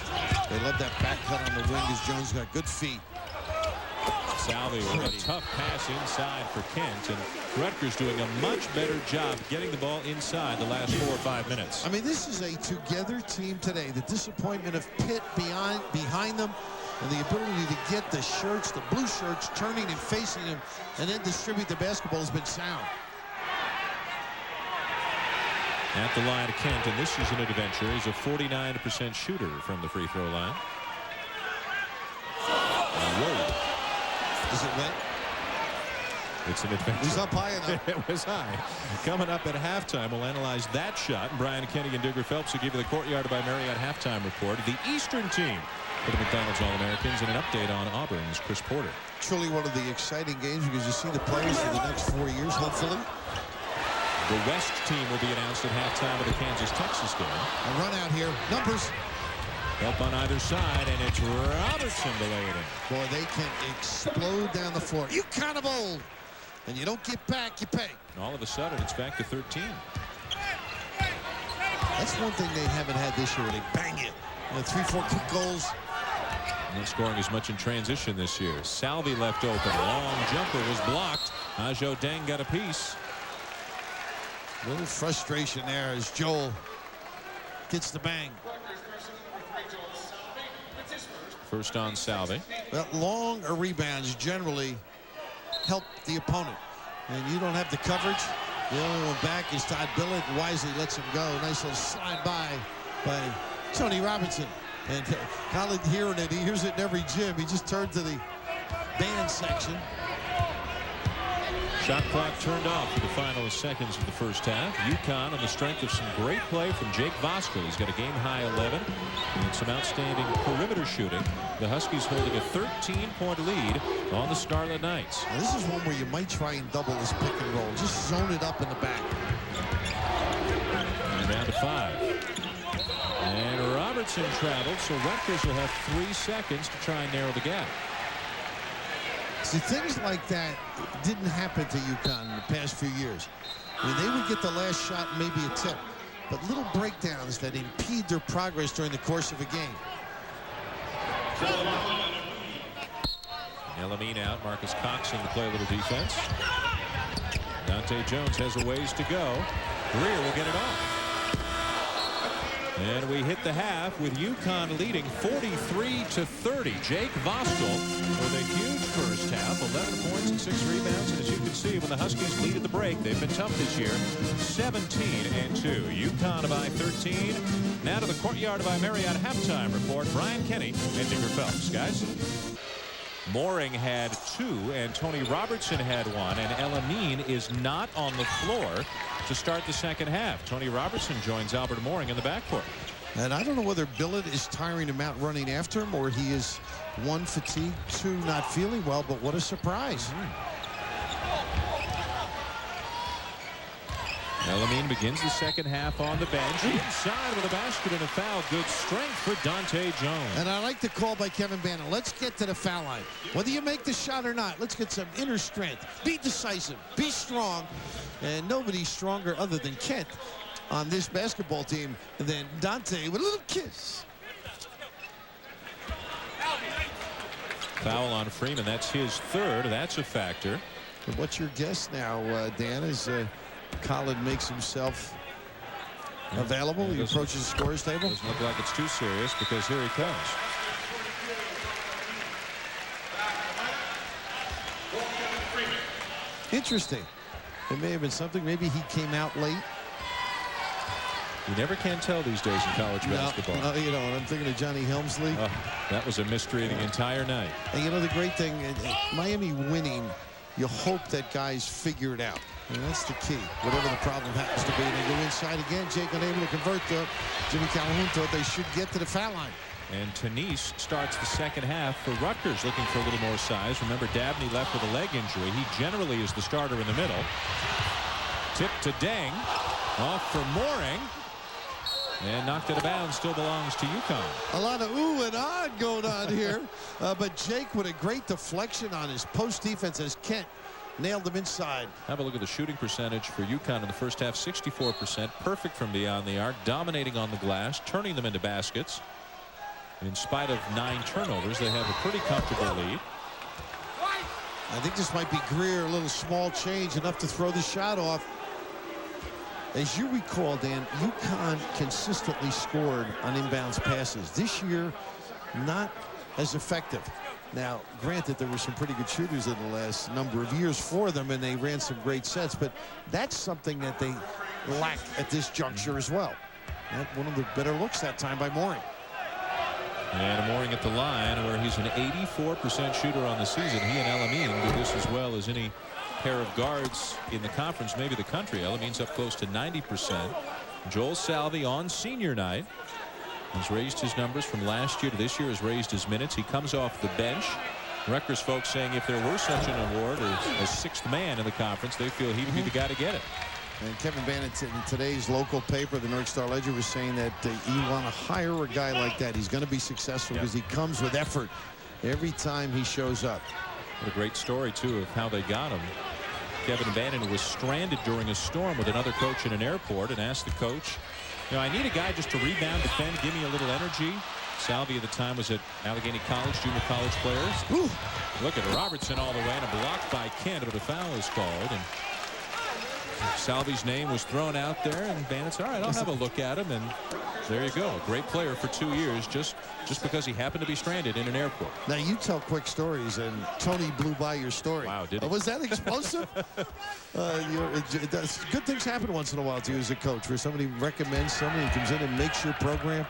Speaker 1: They love that back cut on the wing as Jones got good feet.
Speaker 2: Salvi with a tough pass inside for Kent, and Rutgers doing a much better job getting the ball inside the last 4 or 5 minutes.
Speaker 1: I mean, this is a together team today. The disappointment of Pitt behind them, and the ability to get the shirts, the blue shirts, turning and facing them, and then distribute the basketball has been sound.
Speaker 2: At the line of Kent, and this is an adventure. He's a 49% shooter from the free throw line. Whoa.
Speaker 1: Is it wet?
Speaker 2: It's an adventure.
Speaker 1: He's up high enough.
Speaker 2: It was high. Coming up at halftime, we'll analyze that shot. Brian Kenny and Digger Phelps will give you the Courtyard by Marriott halftime report. The Eastern team for the McDonald's All-Americans, and an update on Auburn's Chris Porter.
Speaker 1: Truly one of the exciting games because you see the players for the next 4 years, hopefully.
Speaker 2: The West team will be announced at halftime of the Kansas-Texas game.
Speaker 1: A run out here. Numbers.
Speaker 2: Help on either side, and it's Robertson to lay it in.
Speaker 1: Boy, they can explode down the floor. UConn of old. And you don't get back, you pay.
Speaker 2: And all of a sudden, it's back to 13.
Speaker 1: That's one thing they haven't had this year where they bang it. 3-4 quick goals.
Speaker 2: Not scoring as much in transition this year. Salvi left open. Long jumper was blocked. Ajo Deng got a piece.
Speaker 1: A little frustration there as Joel gets the bang.
Speaker 2: First on Salvi.
Speaker 1: Well, long rebounds generally help the opponent. And you don't have the coverage. The only one back is Todd Billett. Wisely lets him go. Nice little slide by Tony Robinson. And Colin hearing it, he hears it in every gym. He just turned to the band section.
Speaker 2: Shot clock turned off for the final seconds of the first half. UConn on the strength of some great play from Jake Voskuhl. He's got a game-high 11 and some outstanding perimeter shooting. The Huskies holding a 13-point lead on the Scarlet Knights.
Speaker 1: Now, this is one where you might try and double this pick and roll. Just zone it up in the back.
Speaker 2: And down to 5. And Robertson traveled, so Rutgers will have 3 seconds to try and narrow the gap.
Speaker 1: See, things like that didn't happen to UConn in the past few years. I mean, they would get the last shot, maybe a tip, but little breakdowns that impede their progress during the course of a game.
Speaker 2: Elamine out. Marcus Cox in to play a little defense. Dante Jones has a ways to go. Greer will get it off. And we hit the half with UConn leading 43-30. Jake Voskuhl with a huge first half, 11 points and 6 rebounds. And as you can see, when the Huskies lead at the break, they've been tough this year. 17-2. UConn by 13. Now to the Courtyard by Marriott halftime report. Brian Kenny and Digger Phelps. Guys. Mooring had 2 and Tony Robertson had 1, and Elamine is not on the floor to start the second half. Tony Robertson joins Albert Mooring in the backcourt.
Speaker 1: And I don't know whether Billett is tiring him out running after him, or he is 1, fatigued, 2, not feeling well, but what a surprise.
Speaker 2: Elamine begins the second half on the bench. Inside with a basket and a foul. Good strength for Dante Jones.
Speaker 1: And I like the call by Kevin Bannon. Let's get to the foul line. Whether you make the shot or not, let's get some inner strength. Be decisive. Be strong. And nobody's stronger other than Kent on this basketball team than Dante with a little kiss.
Speaker 2: Foul on Freeman. That's his 3rd. That's a factor.
Speaker 1: And what's your guess now, Dan, as Colin makes himself available? He approaches the scorer's table.
Speaker 2: Doesn't look like it's too serious because here he comes.
Speaker 1: Interesting. It may have been something. Maybe he came out late.
Speaker 2: You never can tell these days in college basketball.
Speaker 1: You know, and I'm thinking of Johnny Helmsley.
Speaker 2: That was a mystery the entire night.
Speaker 1: And you know, the great thing, Miami winning, you hope that guys figure it out. And that's the key, whatever the problem happens to be. They go inside again. Jake unable to convert. Jimmy Calhoun thought they should get to the foul line.
Speaker 2: And Tenise starts the second half for Rutgers, looking for a little more size. Remember, Dabney left with a leg injury. He generally is the starter in the middle. Tip to Deng. Off for Mooring. And knocked out of bounds. Still belongs to UConn.
Speaker 1: A lot of ooh and ah going on here. But Jake with a great deflection on his post defense as Kent nailed them inside.
Speaker 2: Have a look at the shooting percentage for UConn in the first half. 64%. Perfect from beyond the arc. Dominating on the glass. Turning them into baskets. In spite of 9 turnovers, they have a pretty comfortable lead.
Speaker 1: I think this might be Greer, a little small change, enough to throw the shot off. As you recall, Dan, UConn consistently scored on inbounds passes. This year, not as effective. Now, granted, there were some pretty good shooters in the last number of years for them, and they ran some great sets, but that's something that they lack at this juncture as well. And one of the better looks that time by Mooring.
Speaker 2: And Mooring at the line, where he's an 84% shooter on the season. He and Elamine do this as well as any pair of guards in the conference, maybe the country. Elamine's up close to 90%. Joel Salvi on senior night has raised his numbers from last year to this year, has raised his minutes. He comes off the bench. Rutgers folks saying if there were such an award as sixth man in the conference, they feel he'd be the guy to get it.
Speaker 1: And Kevin Bannon in today's local paper, the North Star Ledger, was saying that you want to hire a guy like that. He's going to be successful because he comes with effort every time he shows up.
Speaker 2: What a great story, too, of how they got him. Kevin Bannon was stranded during a storm with another coach in an airport and asked the coach, I need a guy just to rebound, defend, give me a little energy. Salvi at the time was at Allegheny College, junior college players.
Speaker 1: Ooh.
Speaker 2: Look at Robertson all the way, and a block by Kent, but a foul is called. And Salvi's name was thrown out there, and Bannon said, all right, I'll have a look at him. And there you go. A great player for 2 years just because he happened to be stranded in an airport.
Speaker 1: Now, you tell quick stories, and Tony blew by your story.
Speaker 2: Wow, did he?
Speaker 1: Was that explosive? Good things happen once in a while to you as a coach, where somebody recommends somebody who comes in and makes your program.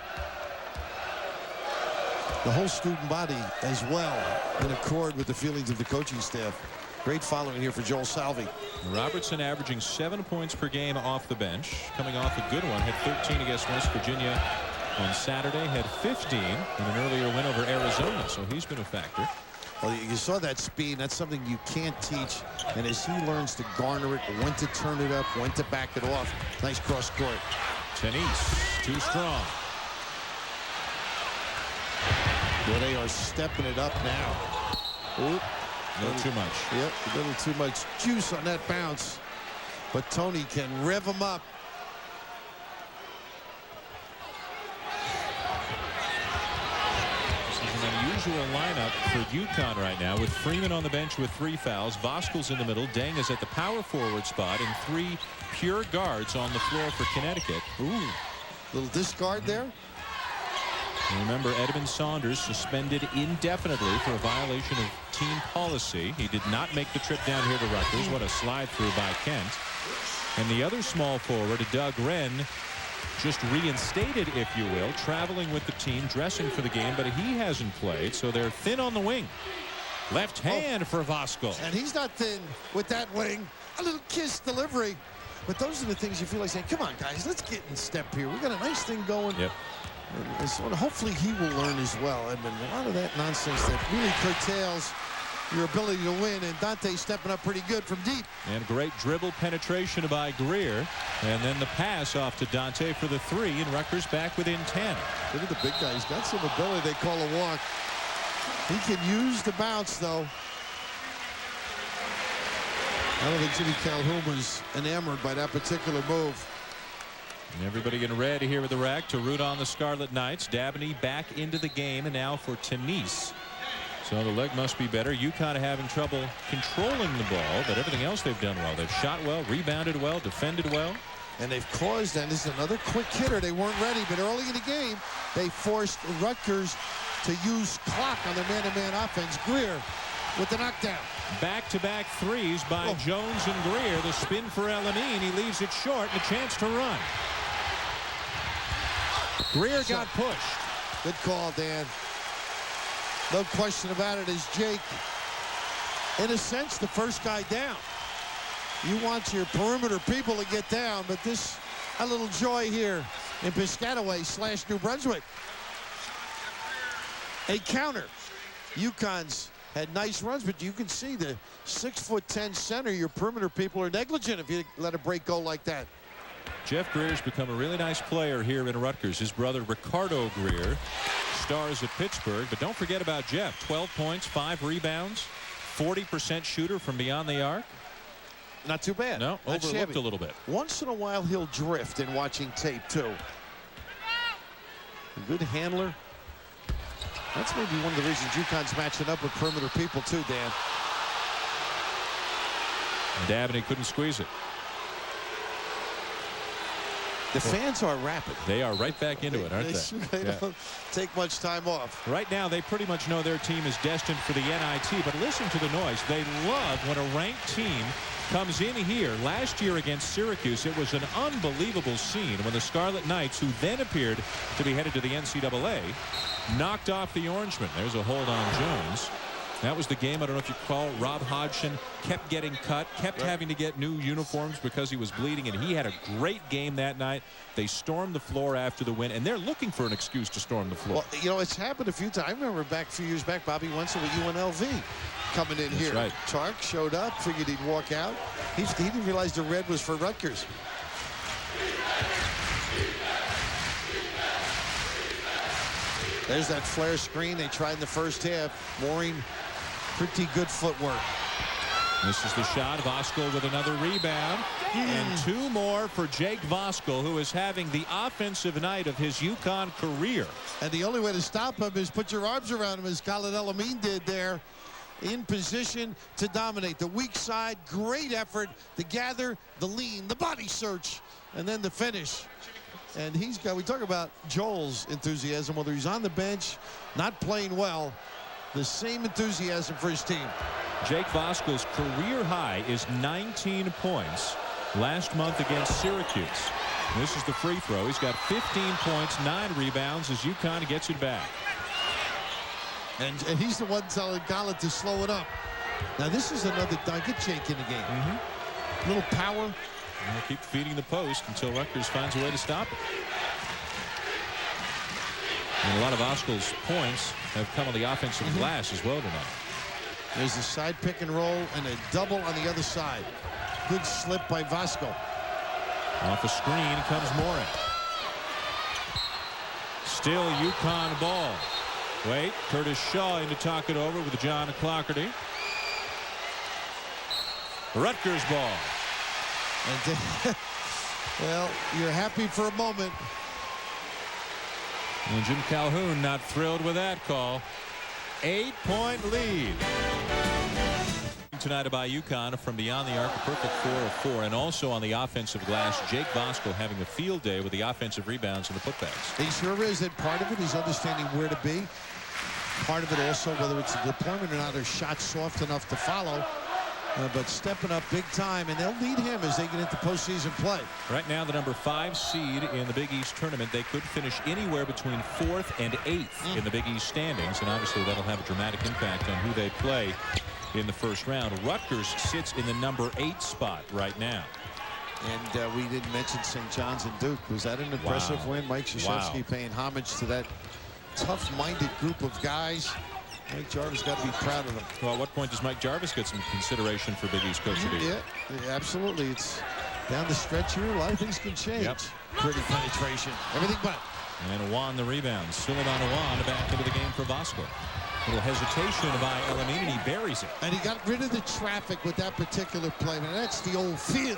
Speaker 1: The whole student body as well, in accord with the feelings of the coaching staff. Great following here for Joel Salvi.
Speaker 2: Robertson averaging 7 points per game off the bench, coming off a good one. Had 13 against West Virginia on Saturday, had 15 in an earlier win over Arizona, so he's been a factor.
Speaker 1: Well, you saw that speed. That's something you can't teach. And as he learns to garner it, when to turn it up, when to back it off. Nice cross court.
Speaker 2: Tenise, too strong.
Speaker 1: Well, they are stepping it up now. Oop.
Speaker 2: No too much.
Speaker 1: Yep, a little too much juice on that bounce. But Tony can rev him up.
Speaker 2: This is an unusual lineup for UConn right now, with Freeman on the bench with 3 fouls. Voskuil's in the middle. Deng is at the power forward spot, and 3 pure guards on the floor for Connecticut.
Speaker 1: Ooh, little discard there.
Speaker 2: Remember, Edmund Saunders suspended indefinitely for a violation of team policy. He did not make the trip down here to Rutgers. What a slide through by Kent. And the other small forward, Doug Wren, just reinstated, if you will, traveling with the team, dressing for the game, but he hasn't played, so they're thin on the wing. Left hand for Voskuil.
Speaker 1: And he's not thin with that wing. A little kiss delivery. But those are the things you feel like saying, come on, guys, let's get in step here. We got a nice thing going.
Speaker 2: Yep.
Speaker 1: And so hopefully he will learn as well. And a lot of that nonsense that really curtails your ability to win. And Dante stepping up pretty good from deep.
Speaker 2: And great dribble penetration by Greer. And then the pass off to Dante for the 3. And Rutgers back within 10.
Speaker 1: Look at the big guy. He's got some ability. They call a walk. He can use the bounce, though. I don't think Jimmy Calhoun was enamored by that particular move.
Speaker 2: And everybody getting ready here with the rack to root on the Scarlet Knights. Dabney back into the game, and now for Tenise. So the leg must be better. UConn having trouble controlling the ball, but everything else they've done well. They've shot well, rebounded well, defended well.
Speaker 1: And they've caused, and this is another quick hitter. They weren't ready, but early in the game, they forced Rutgers to use clock on their man-to-man offense. Greer with the knockdown.
Speaker 2: Back-to-back threes by Jones and Greer. The spin for Elamine. He leaves it short, and a chance to run. Greer got pushed.
Speaker 1: Good call, Dan. No question about it, as Jake, in a sense, the first guy down. You want your perimeter people to get down, but this, a little joy here in Piscataway / New Brunswick. A counter. UConn's had nice runs, but you can see the 6'10" center. Your perimeter people are negligent if you let a break go like that.
Speaker 2: Jeff Greer's become a really nice player here in Rutgers. His brother Ricardo Greer stars at Pittsburgh, but don't forget about Jeff. 12 points, 5 rebounds, 40% shooter from beyond the arc.
Speaker 1: Not too bad.
Speaker 2: No,
Speaker 1: Not
Speaker 2: overlooked
Speaker 1: shabby.
Speaker 2: a little bit.
Speaker 1: Once in a while he'll drift in watching tape too. A good handler. That's maybe one of the reasons UConn's matching up with perimeter people too, Dan.
Speaker 2: Dabney couldn't squeeze it.
Speaker 1: The fans are rapid.
Speaker 2: They are right back into it, aren't they?
Speaker 1: They don't take much time off.
Speaker 2: Right now, they pretty much know their team is destined for the NIT, but listen to the noise. They love when a ranked team comes in here. Last year against Syracuse, it was an unbelievable scene when the Scarlet Knights, who then appeared to be headed to the NCAA, knocked off the Orangemen. There's a hold on Jones. That was the game. I don't know if you recall. Rob Hodgson kept getting cut, kept having to get new uniforms because he was bleeding, and he had a great game that night. They stormed the floor after the win, and they're looking for an excuse to storm the floor.
Speaker 1: Well, you know, it's happened a few times. I remember a few years back, Bobby Wenzel with UNLV coming in here.
Speaker 2: Right.
Speaker 1: Tark showed up, figured he'd walk out. He didn't realize the red was for Rutgers. There's that flare screen they tried in the first half. Mooring, pretty good footwork.
Speaker 2: This is the shot. Voskuhl with another rebound. And two more for Jake Voskuhl, who is having the offensive night of his UConn career.
Speaker 1: And the only way to stop him is put your arms around him, as Khalid El-Amin did there. In position to dominate. The weak side, great effort. The gather, the lean, the body search, and then the finish. And he's got, we talk about Joel's enthusiasm, whether he's on the bench, not playing well, the same enthusiasm for his team.
Speaker 2: Jake Voskuhl's career high is 19 points last month against Syracuse. This is the free throw. He's got 15 points, 9 rebounds as UConn gets it back.
Speaker 1: And he's the one telling Khalid to slow it up. Now this is another get Jake in the game. Little power.
Speaker 2: They'll keep feeding the post until Rutgers finds a way to stop it. And a lot of Voskuhl's points have come on the offensive glass as well tonight.
Speaker 1: There's a side pick and roll and a double on the other side. Good slip by Voskuhl.
Speaker 2: Off a screen comes Mooring. Still UConn ball. Wait, Curtis Shaw in to talk it over with John Clockerty. Rutgers ball.
Speaker 1: And well, you're happy for a moment.
Speaker 2: And Jim Calhoun not thrilled with that call. 8-point lead. Tonight by UConn from beyond the arc, a perfect 4 of 4, and also on the offensive glass, Jake Voskuhl having a field day with the offensive rebounds and the putbacks.
Speaker 1: He sure is. That part of it is understanding where to be. Part of it also, whether it's a deployment or not, are shots soft enough to follow. But stepping up big time, and they'll need him as they get into postseason play.
Speaker 2: Right now, the number 5 seed in the Big East tournament. They could finish anywhere between 4th and 8th in the Big East standings, and obviously that'll have a dramatic impact on who they play in the first round. Rutgers sits in the number 8 spot right now. And
Speaker 1: we didn't mention St. John's and Duke. Was that an impressive win? Mike Krzyzewski paying homage to that tough-minded group of guys. Mike Jarvis got to be proud of them. Well, at what point does Mike Jarvis get some consideration for Big East Coach of the Year? Yeah, absolutely. It's down the stretch here. A lot of things can change. Pretty penetration. Everything but. And Awan the rebound. Suleiman Awan back into the game for Voskuhl. Little hesitation by El-Amin, and he buries it. And he got rid of the traffic with that particular play. And that's the old feel.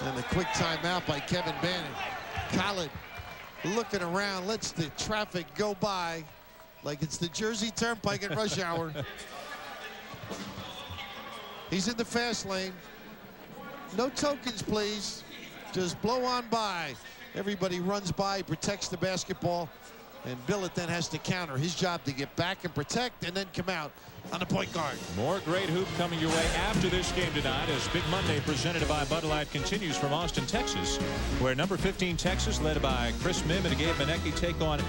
Speaker 1: And the quick timeout by Kevin Bannon. Khalid looking around, lets the traffic go by like it's the Jersey Turnpike at rush hour. He's in the fast lane. No tokens, please. Just blow on by. Everybody runs by, protects the basketball, and Billett then has to counter. His job to get back and protect and then come out on the point guard. More great hoop coming your way after this game tonight as Big Monday presented by Bud Light continues from Austin, Texas, where number 15 Texas, led by Chris Mim and Gabe Manecki, take on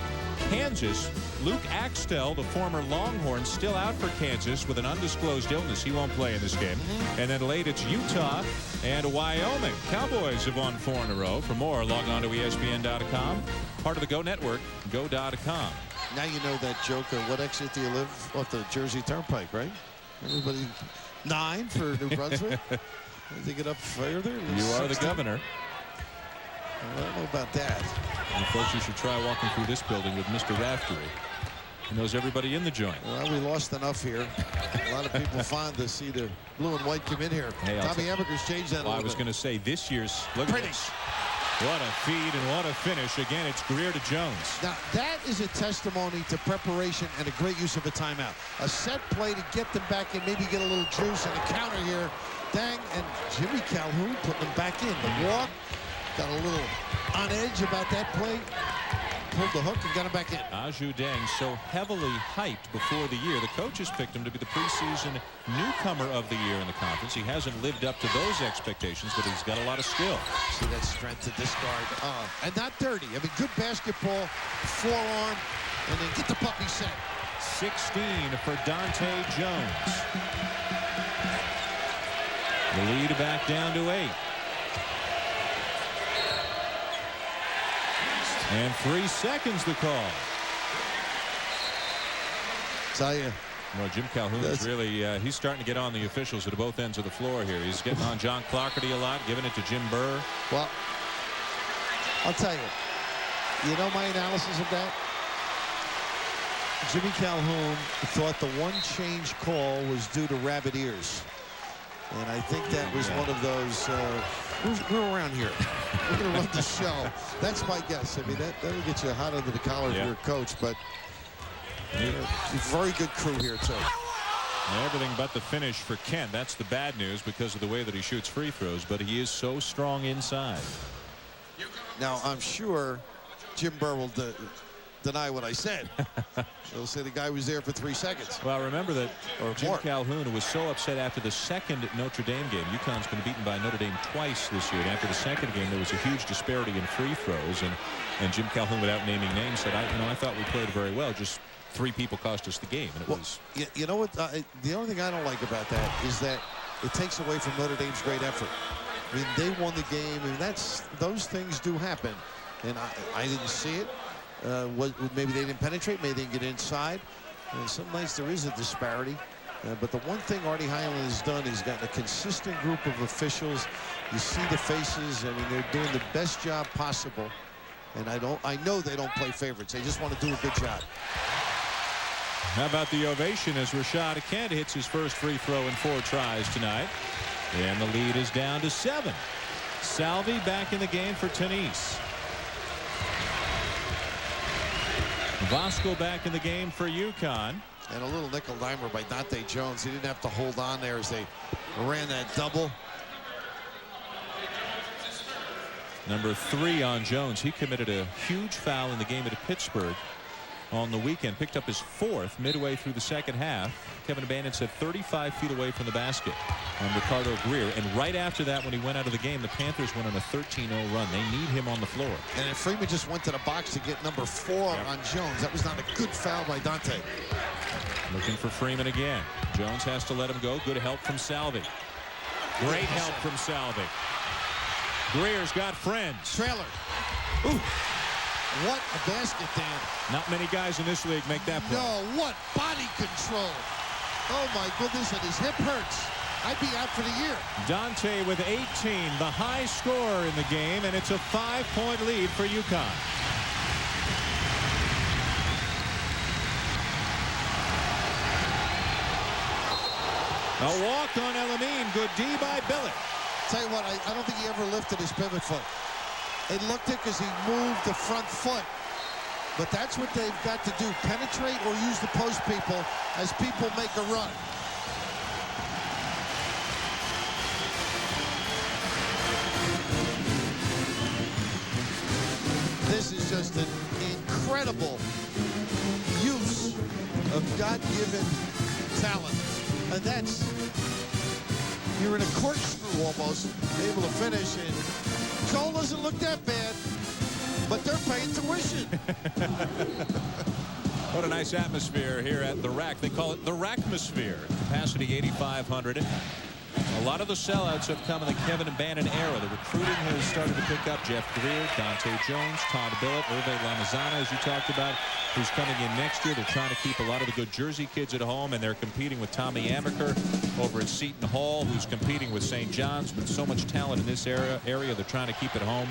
Speaker 1: Kansas. Luke Axtell, the former Longhorn, still out for Kansas with an undisclosed illness. He won't play in this game. And then late it's Utah and Wyoming. Cowboys have won 4 in a row. For more, log on to ESPN.com. Part of the Go Network, go.com. Now you know that joke of what exit do you live off the Jersey Turnpike, right? Everybody 9 for New Brunswick. They get up further. You are the governor. I don't know about that. And folks, you should try walking through this building with Mr. Raftery. He knows everybody in the joint. Well, we lost enough here. A lot of people fond to see the blue and white come in here. Hey, Tommy Amaker's changed that a little bit. I was going to say this year's. Look at this.
Speaker 2: What a feed and what a finish. Again, it's Greer to Jones.
Speaker 1: Now, that is a testimony to preparation and a great use of a timeout. A set play to get them back in, maybe get a little juice, and a counter here. Dang, and Jimmy Calhoun putting them back in. The walk, got a little on edge about that play. Pulled the hook and got him back in.
Speaker 2: Aju Deng, so heavily hyped before the year. The coaches picked him to be the preseason newcomer of the year in the conference. He hasn't lived up to those expectations, but he's got a lot of skill.
Speaker 1: See that strength to discard. And not dirty. I mean, good basketball, forearm, and then get the puppy set.
Speaker 2: 16 for Dante Jones. The lead back down to 8. And 3 seconds to call.
Speaker 1: Tell you.
Speaker 2: Well, Jim Calhoun is really, he's starting to get on the officials at both ends of the floor here. He's getting on John Clarkerty a lot, giving it to Jim Burr.
Speaker 1: Well, I'll tell you. You know my analysis of that? Jimmy Calhoun thought the one change call was due to rabbit ears. And I think that was one of those, we're around here. We're going to run the show. That's my guess. I mean, that'll get you hot under the collar if you're a coach. But very good crew here, too.
Speaker 2: Everything but the finish for Kent. That's the bad news because of the way that he shoots free throws. But he is so strong inside.
Speaker 1: Now, I'm sure Jim Burr will deny what I said. He'll say the guy was there for 3 seconds.
Speaker 2: Well, remember that Jim
Speaker 1: more.
Speaker 2: Calhoun was so upset after the second Notre Dame game. UConn's been beaten by Notre Dame twice this year. And after the second game, there was a huge disparity in free throws. And Jim Calhoun, without naming names, said, I thought we played very well. Just 3 people cost us the game. And it was.
Speaker 1: You know what? The only thing I don't like about that is that it takes away from Notre Dame's great effort. I mean, they won the game, and those things do happen. And I didn't see it. Maybe they didn't penetrate, maybe they didn't get inside. And some nights there is a disparity. But the one thing Artie Highland has done is gotten a consistent group of officials. You see the faces. I mean, they're doing the best job possible. And I know they don't play favorites. They just want to do a good job.
Speaker 2: How about the ovation as Rashad Kent hits his first free throw in 4 tries tonight. And the lead is down to 7. Salvi back in the game for Tennis. Vasco back in the game for UConn.
Speaker 1: And a little nickel dimer by Dante Jones. He didn't have to hold on there as they ran that double.
Speaker 2: Number 3 on Jones. He committed a huge foul in the game at Pittsburgh on the weekend. Picked up his 4th midway through the second half. Kevin Bannon said 35 feet away from the basket on Ricardo Greer. And right after that, when he went out of the game, the Panthers went on a 13-0 run. They need him on the floor.
Speaker 1: And then Freeman just went to the box to get number 4 on Jones. That was not a good foul by Dante.
Speaker 2: Looking for Freeman again. Jones has to let him go. Good help from Salvi. Great help from Salvi. Greer's got friends.
Speaker 1: Trailer. Ooh. What a basket, Dan.
Speaker 2: Not many guys in this league make that play.
Speaker 1: No, what body control. Oh, my goodness, and his hip hurts. I'd be out for the year.
Speaker 2: Dante with 18, the high scorer in the game, and it's a 5-point lead for UConn. A walk on Elamine. Good D by Billett.
Speaker 1: Tell you what, I don't think he ever lifted his pivot foot. It looked it because he moved the front foot. But that's what they've got to do. Penetrate or use the post people as people make a run. This is just an incredible use of God-given talent. And that's, you're in a corkscrew almost, able to finish. And Joel doesn't look that bad, but they're paying tuition.
Speaker 2: What a nice atmosphere here at the Rack. They call it the Rackmosphere. Capacity 8,500. A lot of the sellouts have come in the Kevin and Bannon era. The recruiting has started to pick up. Jeff Greer, Dante Jones, Todd Billett, Hervé Lamazana, as you talked about, who's coming in next year. They're trying to keep a lot of the good Jersey kids at home, and they're competing with Tommy Amaker over at Seton Hall, who's competing with St. John's. With so much talent in this area, they're trying to keep it home.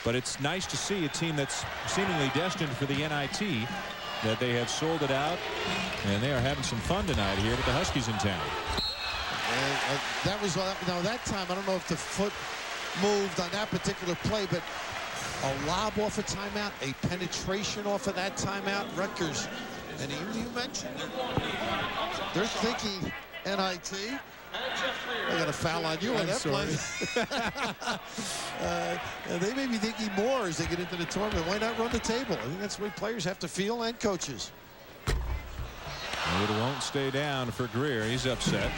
Speaker 2: But it's nice to see a team that's seemingly destined for the NIT, that they have sold it out, and they are having some fun tonight here with the Huskies in town.
Speaker 1: And that was now that time. I don't know if the foot moved on that particular play, but a lob off a timeout, a penetration off of that timeout. Rutgers, and you mentioned they're thinking NIT. I got a foul on you on that play. They may be thinking more as they get into the tournament. Why not run the table? I think that's the way players have to feel, and coaches.
Speaker 2: It won't stay down for Greer. He's upset.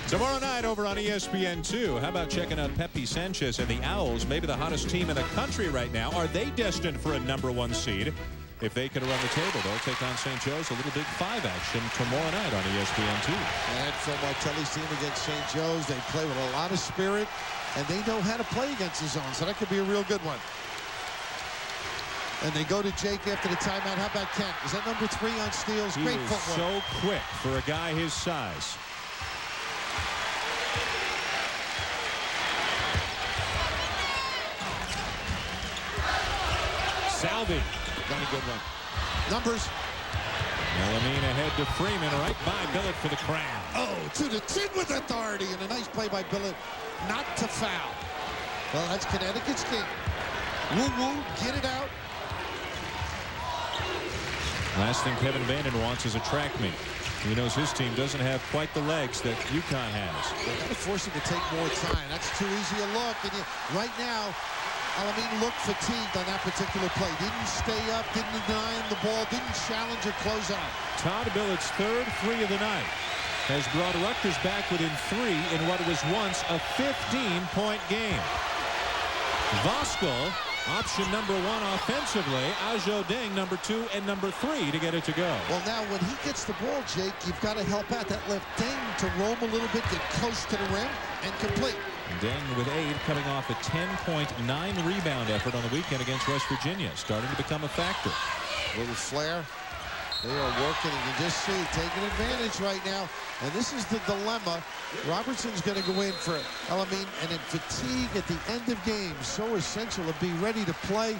Speaker 2: Tomorrow night over on ESPN2. How about checking out Pepe Sanchez and the Owls, maybe the hottest team in the country right now. Are they destined for a #1 seed? If they can run the table, they'll take on St. Joe's. A little Big Five action tomorrow night on ESPN2.
Speaker 1: And Phil Martelli's team against St. Joe's, they play with a lot of spirit, and they know how to play against the zone, so that could be a real good one. And they go to Jake after the timeout. How about Kent? Is that number 3 on steals?
Speaker 2: He
Speaker 1: Great
Speaker 2: is
Speaker 1: footwork.
Speaker 2: so quick for a guy his size. Salvi.
Speaker 1: Got a good one. Numbers.
Speaker 2: Melamine ahead to Freeman, right by Billett for the crown.
Speaker 1: Oh, to the chin with authority, and a nice play by Billett not to foul. Well, that's Connecticut's game. Woo-woo, get it out.
Speaker 2: Last thing Kevin Vanden wants is a track meet. He knows his team doesn't have quite the legs that UConn has.
Speaker 1: They got to force him to take more time. That's too easy a look. And right now, Melamine looked fatigued on that particular play. Didn't stay up, didn't deny him the ball, didn't challenge or close out.
Speaker 2: Todd Billett's third 3 of the night has brought Rutgers back within 3 in what was once a 15-point game. Voskuhl, option number 1 offensively. Ajo Deng, number 2 and number 3 to get it to go.
Speaker 1: Well, now when he gets the ball, Jake, you've got to help out that left Deng to roam a little bit, get close to the rim, and complete.
Speaker 2: Deng with 8, coming off a 10.9 rebound effort on the weekend against West Virginia, starting to become a factor.
Speaker 1: Little flare. They are working, and you just see taking advantage right now. And this is the dilemma. Robertson's going to go in for Melamine, and then fatigue at the end of games. So essential to be ready to play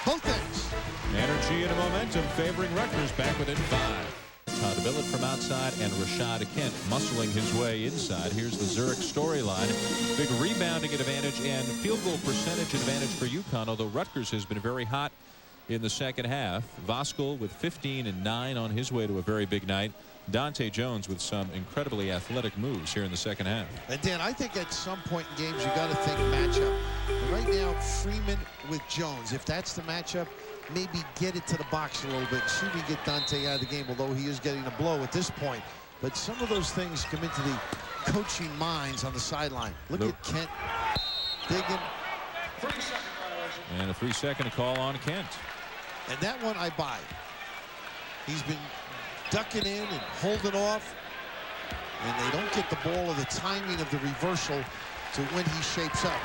Speaker 1: both ends.
Speaker 2: Energy and momentum favoring Rutgers back within 5. Todd Billett from outside and Rashad Kent muscling his way inside. Here's the Zurich storyline. Big rebounding advantage and field goal percentage advantage for UConn, although Rutgers has been very hot in the second half. Voskuhl with 15 and 9 on his way to a very big night. Dante Jones with some incredibly athletic moves here in the second half.
Speaker 1: And Dan, I think at some point in games you got to think matchup. And right now, Freeman with Jones. If that's the matchup, maybe get it to the box a little bit. See if we get Dante out of the game, although he is getting a blow at this point. But some of those things come into the coaching minds on the sideline. Look at Kent digging.
Speaker 2: And a 3-second call on Kent.
Speaker 1: And that one I buy. He's been ducking in and holding off. And they don't get the ball or the timing of the reversal to when he shapes up.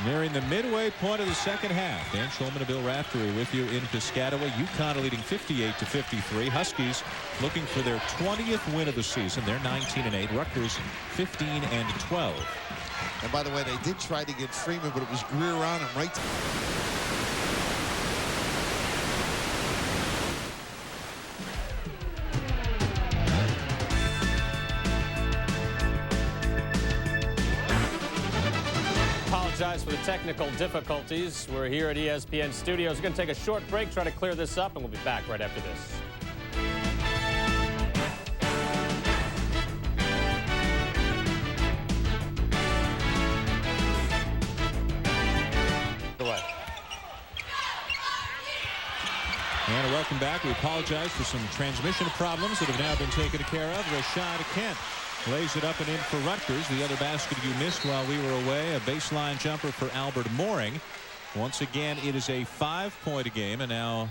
Speaker 2: Nearing the midway point of the second half. Dan Schulman and Bill Raftery with you in Piscataway. UConn leading 58-53. Huskies looking for their 20th win of the season. They're 19-8. Rutgers 15-12.
Speaker 1: And by the way, they did try to get Freeman, but it was Greer on him right.
Speaker 3: Apologize for the technical difficulties. We're here at ESPN Studios. We're going to take a short break, try to clear this up, and we'll be back right after this.
Speaker 2: And welcome back. We apologize for some transmission problems that have now been taken care of. Rashad Kent lays it up and in for Rutgers. The other basket you missed while we were away, a baseline jumper for Albert Mooring. Once again, it is a 5-point game, and now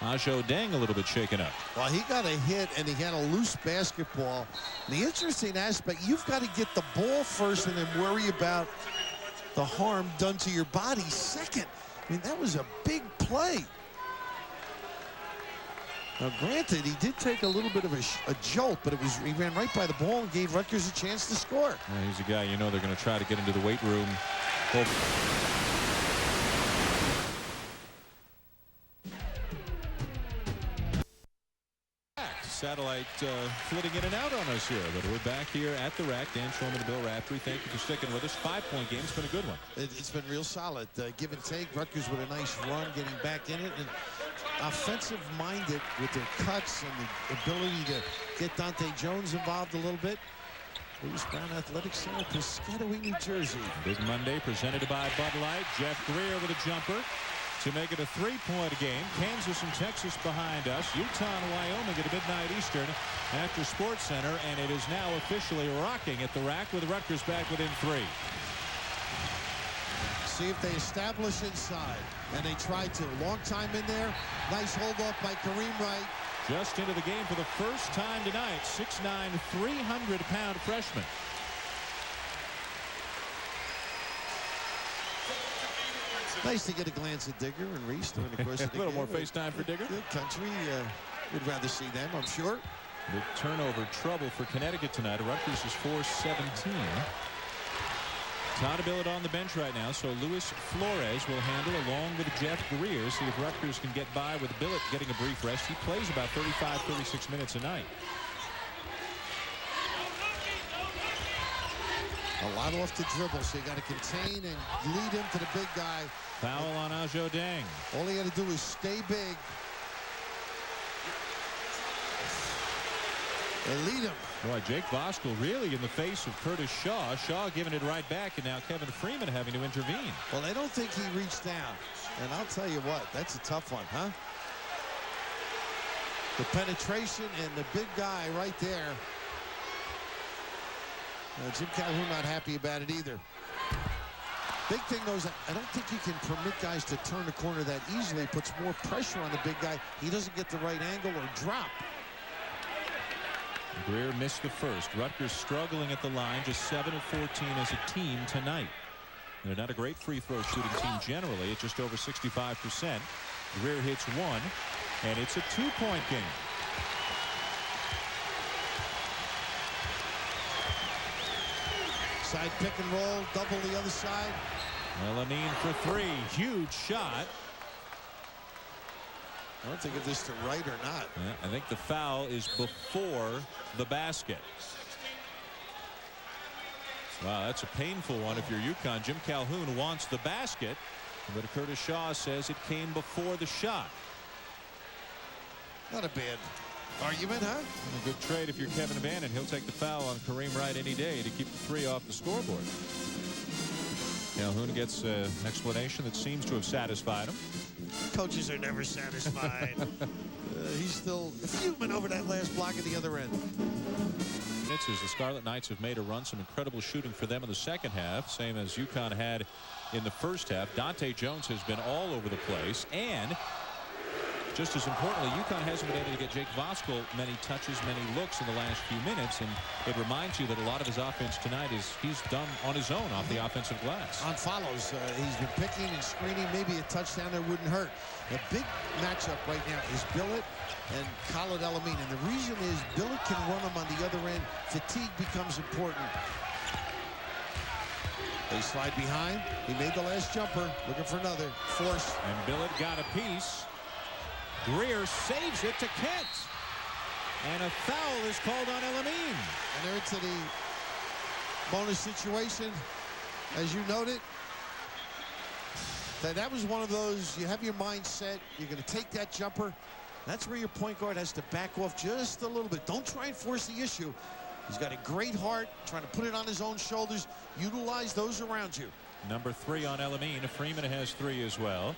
Speaker 2: Ajo Deng a little bit shaken up.
Speaker 1: Well, he got a hit, and he had a loose basketball. The interesting aspect, you've got to get the ball first and then worry about the harm done to your body second. I mean, that was a big play. Now, granted, he did take a little bit of a jolt, but he ran right by the ball and gave Rutgers a chance to score.
Speaker 2: Well, he's a guy, you know, they're going to try to get into the weight room. satellite flitting in and out on us here. But we're back here at the rack. Dan Shulman and Bill Raftery, thank you for sticking with us. 5-point game. It's been a good one.
Speaker 1: It's been real solid. Give and take. Rutgers with a nice run, getting back in it. And offensive-minded with their cuts and the ability to get Dante Jones involved a little bit. Lewis Brown Athletic Center, Piscataway, New Jersey.
Speaker 2: Big Monday presented by Bud Light. Jeff Greer with a jumper to make it a 3-point game. Kansas and Texas behind us. Utah and Wyoming at midnight Eastern after Sports Center, and it is now officially rocking at the rack with Rutgers back within 3.
Speaker 1: See if they establish inside, and they tried to. Long time in there. Nice hold off by Kareem Wright.
Speaker 2: Just into the game for the first time tonight. 6'9", 300-pound freshman.
Speaker 1: Nice to get a glance at Digger and Reese during the course of the
Speaker 2: game. A little more
Speaker 1: game.
Speaker 2: FaceTime for Digger.
Speaker 1: Good country. We'd rather see them, I'm sure.
Speaker 2: The turnover trouble for Connecticut tonight. Rutgers is 4-17. Todd Billett on the bench right now, so Luis Flores will handle along with Jeff Greer. See if Rutgers can get by with Billett getting a brief rest. He plays about 35-36 minutes a night.
Speaker 1: A lot off the dribble, so you got to contain and lead him to the big guy.
Speaker 2: Foul on Ajo Dang.
Speaker 1: All he got to do is stay big and lead him.
Speaker 2: Boy, Jake Voskuhl really in the face of Curtis Shaw. Shaw giving it right back, and now Kevin Freeman having to intervene.
Speaker 1: Well, I don't think he reached down. And I'll tell you what, that's a tough one, huh? The penetration and the big guy right there. Jim Calhoun not happy about it either. Big thing, though, is I don't think you can permit guys to turn the corner that easily. It puts more pressure on the big guy. He doesn't get the right angle or drop.
Speaker 2: Greer missed the first. Rutgers struggling at the line, just 7 of 14 as a team tonight. They're not a great free throw shooting team generally at just over 65%. Greer hits one, and it's a 2-point game.
Speaker 1: Side pick and roll, double the other side.
Speaker 2: Elamine for 3. Huge shot.
Speaker 1: I don't think if this to right or not.
Speaker 2: Yeah, I think the foul is before the basket. Wow, that's a painful one if you're UConn. Jim Calhoun wants the basket, but Curtis Shaw says it came before the shot.
Speaker 1: Not a bad argument, huh?
Speaker 2: A good trade if you're Kevin Bannon. He'll take the foul on Kareem Wright any day to keep the 3 off the scoreboard. Calhoun gets an explanation that seems to have satisfied him.
Speaker 1: Coaches are never satisfied. He's still fuming over that last block at the other end.
Speaker 2: As the Scarlet Knights have made a run, some incredible shooting for them in the second half, same as UConn had in the first half. Dante Jones has been all over the place, and just as importantly, UConn hasn't been able to get Jake Voskuhl many touches, many looks in the last few minutes, and it reminds you that a lot of his offense tonight is he's done on his own off the offensive glass.
Speaker 1: On follows, he's been picking and screening. Maybe a touchdown there wouldn't hurt. The big matchup right now is Billett and Khalid Elamine, and the reason is Billett can run him on the other end. Fatigue becomes important. They slide behind. He made the last jumper, looking for another. Force.
Speaker 2: And Billett got a piece. Greer saves it to Kent. And a foul is called on Elamine.
Speaker 1: And they're into the bonus situation, as you noted. That was one of those, you have your mind set, you're going to take that jumper. That's where your point guard has to back off just a little bit. Don't try and force the issue. He's got a great heart, trying to put it on his own shoulders. Utilize those around you.
Speaker 2: Number 3 on Elamine. Freeman has 3 as well.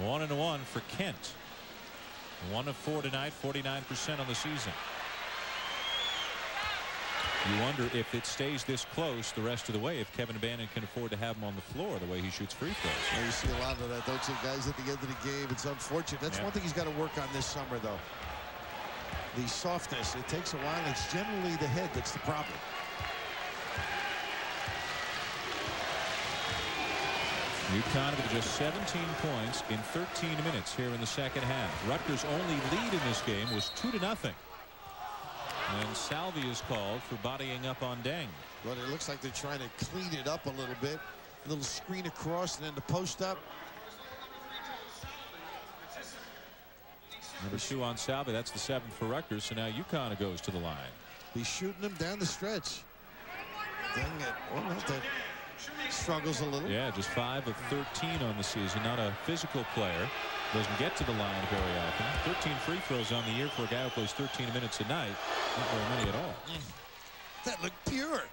Speaker 2: 1-1 for Kent. 1 of 4 tonight, 49% on the season. You wonder if it stays this close the rest of the way, if Kevin Bannon can afford to have him on the floor the way he shoots free throws.
Speaker 1: Well, you see a lot of that, don't you, guys, at the end of the game. It's unfortunate. That's one thing he's got to work on this summer, though. The softness. It takes a while. It's generally the head that's the problem.
Speaker 2: UConn with just 17 points in 13 minutes here in the second half. Rutgers' only lead in this game was 2-0. And Salvi is called for bodying up on Deng.
Speaker 1: But it looks like they're trying to clean it up a little bit. A little screen across and then the post up.
Speaker 2: Number 2 on Salvi. That's the 7th for Rutgers. So now UConn goes to the line.
Speaker 1: He's shooting them down the stretch. Dang it. Well, that struggles a little.
Speaker 2: Yeah, just 5 of 13 on the season. Not a physical player. Doesn't get to the line very often. 13 free throws on the year for a guy who plays 13 minutes a night. Not very many at all.
Speaker 1: That looked pure.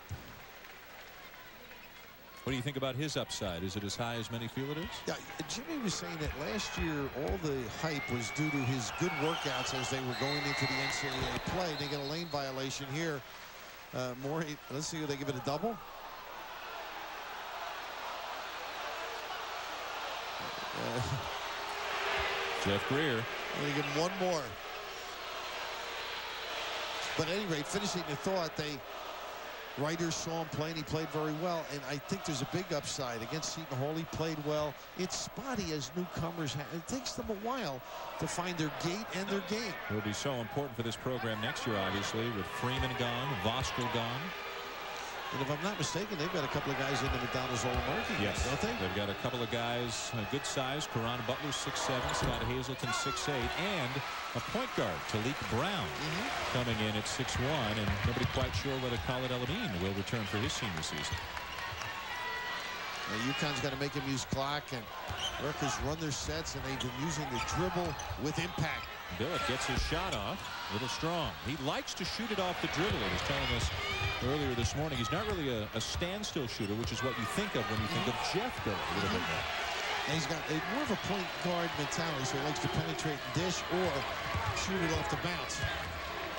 Speaker 2: What do you think about his upside? Is it as high as many feel it is?
Speaker 1: Yeah, Jimmy was saying that last year all the hype was due to his good workouts as they were going into the NCAA play. They get a lane violation here. Let's see if they give it a double.
Speaker 2: Jeff Greer.
Speaker 1: They give him one more. But at any rate, finishing the thought, writers saw him play and he played very well. And I think there's a big upside against Seton Hall. He played well. It's spotty as newcomers. It takes them a while to find their gait and their game.
Speaker 2: It will be so important for this program next year, obviously, with Freeman gone, Voskuhl gone.
Speaker 1: And if I'm not mistaken, they've got a couple of guys in the McDonald's All-American.
Speaker 2: Yes,
Speaker 1: don't they?
Speaker 2: They've got a couple of guys, good size. Karan Butler, 6'7", Scott Hazelton, 6'8", and a point guard, Talik Brown, coming in at 6'1", and nobody quite sure whether Khalid El-Amin will return for his senior season.
Speaker 1: Now, UConn's got to make him use clock, and Rutgers run their sets, and they've been using the dribble with impact.
Speaker 2: Billett gets his shot off. A little strong. He likes to shoot it off the dribble. He was telling us earlier this morning he's not really a standstill shooter, which is what you think of when you think of Jeff Billett a little bit more.
Speaker 1: And he's got more of a point guard mentality, so he likes to penetrate and dish or shoot it off the bounce.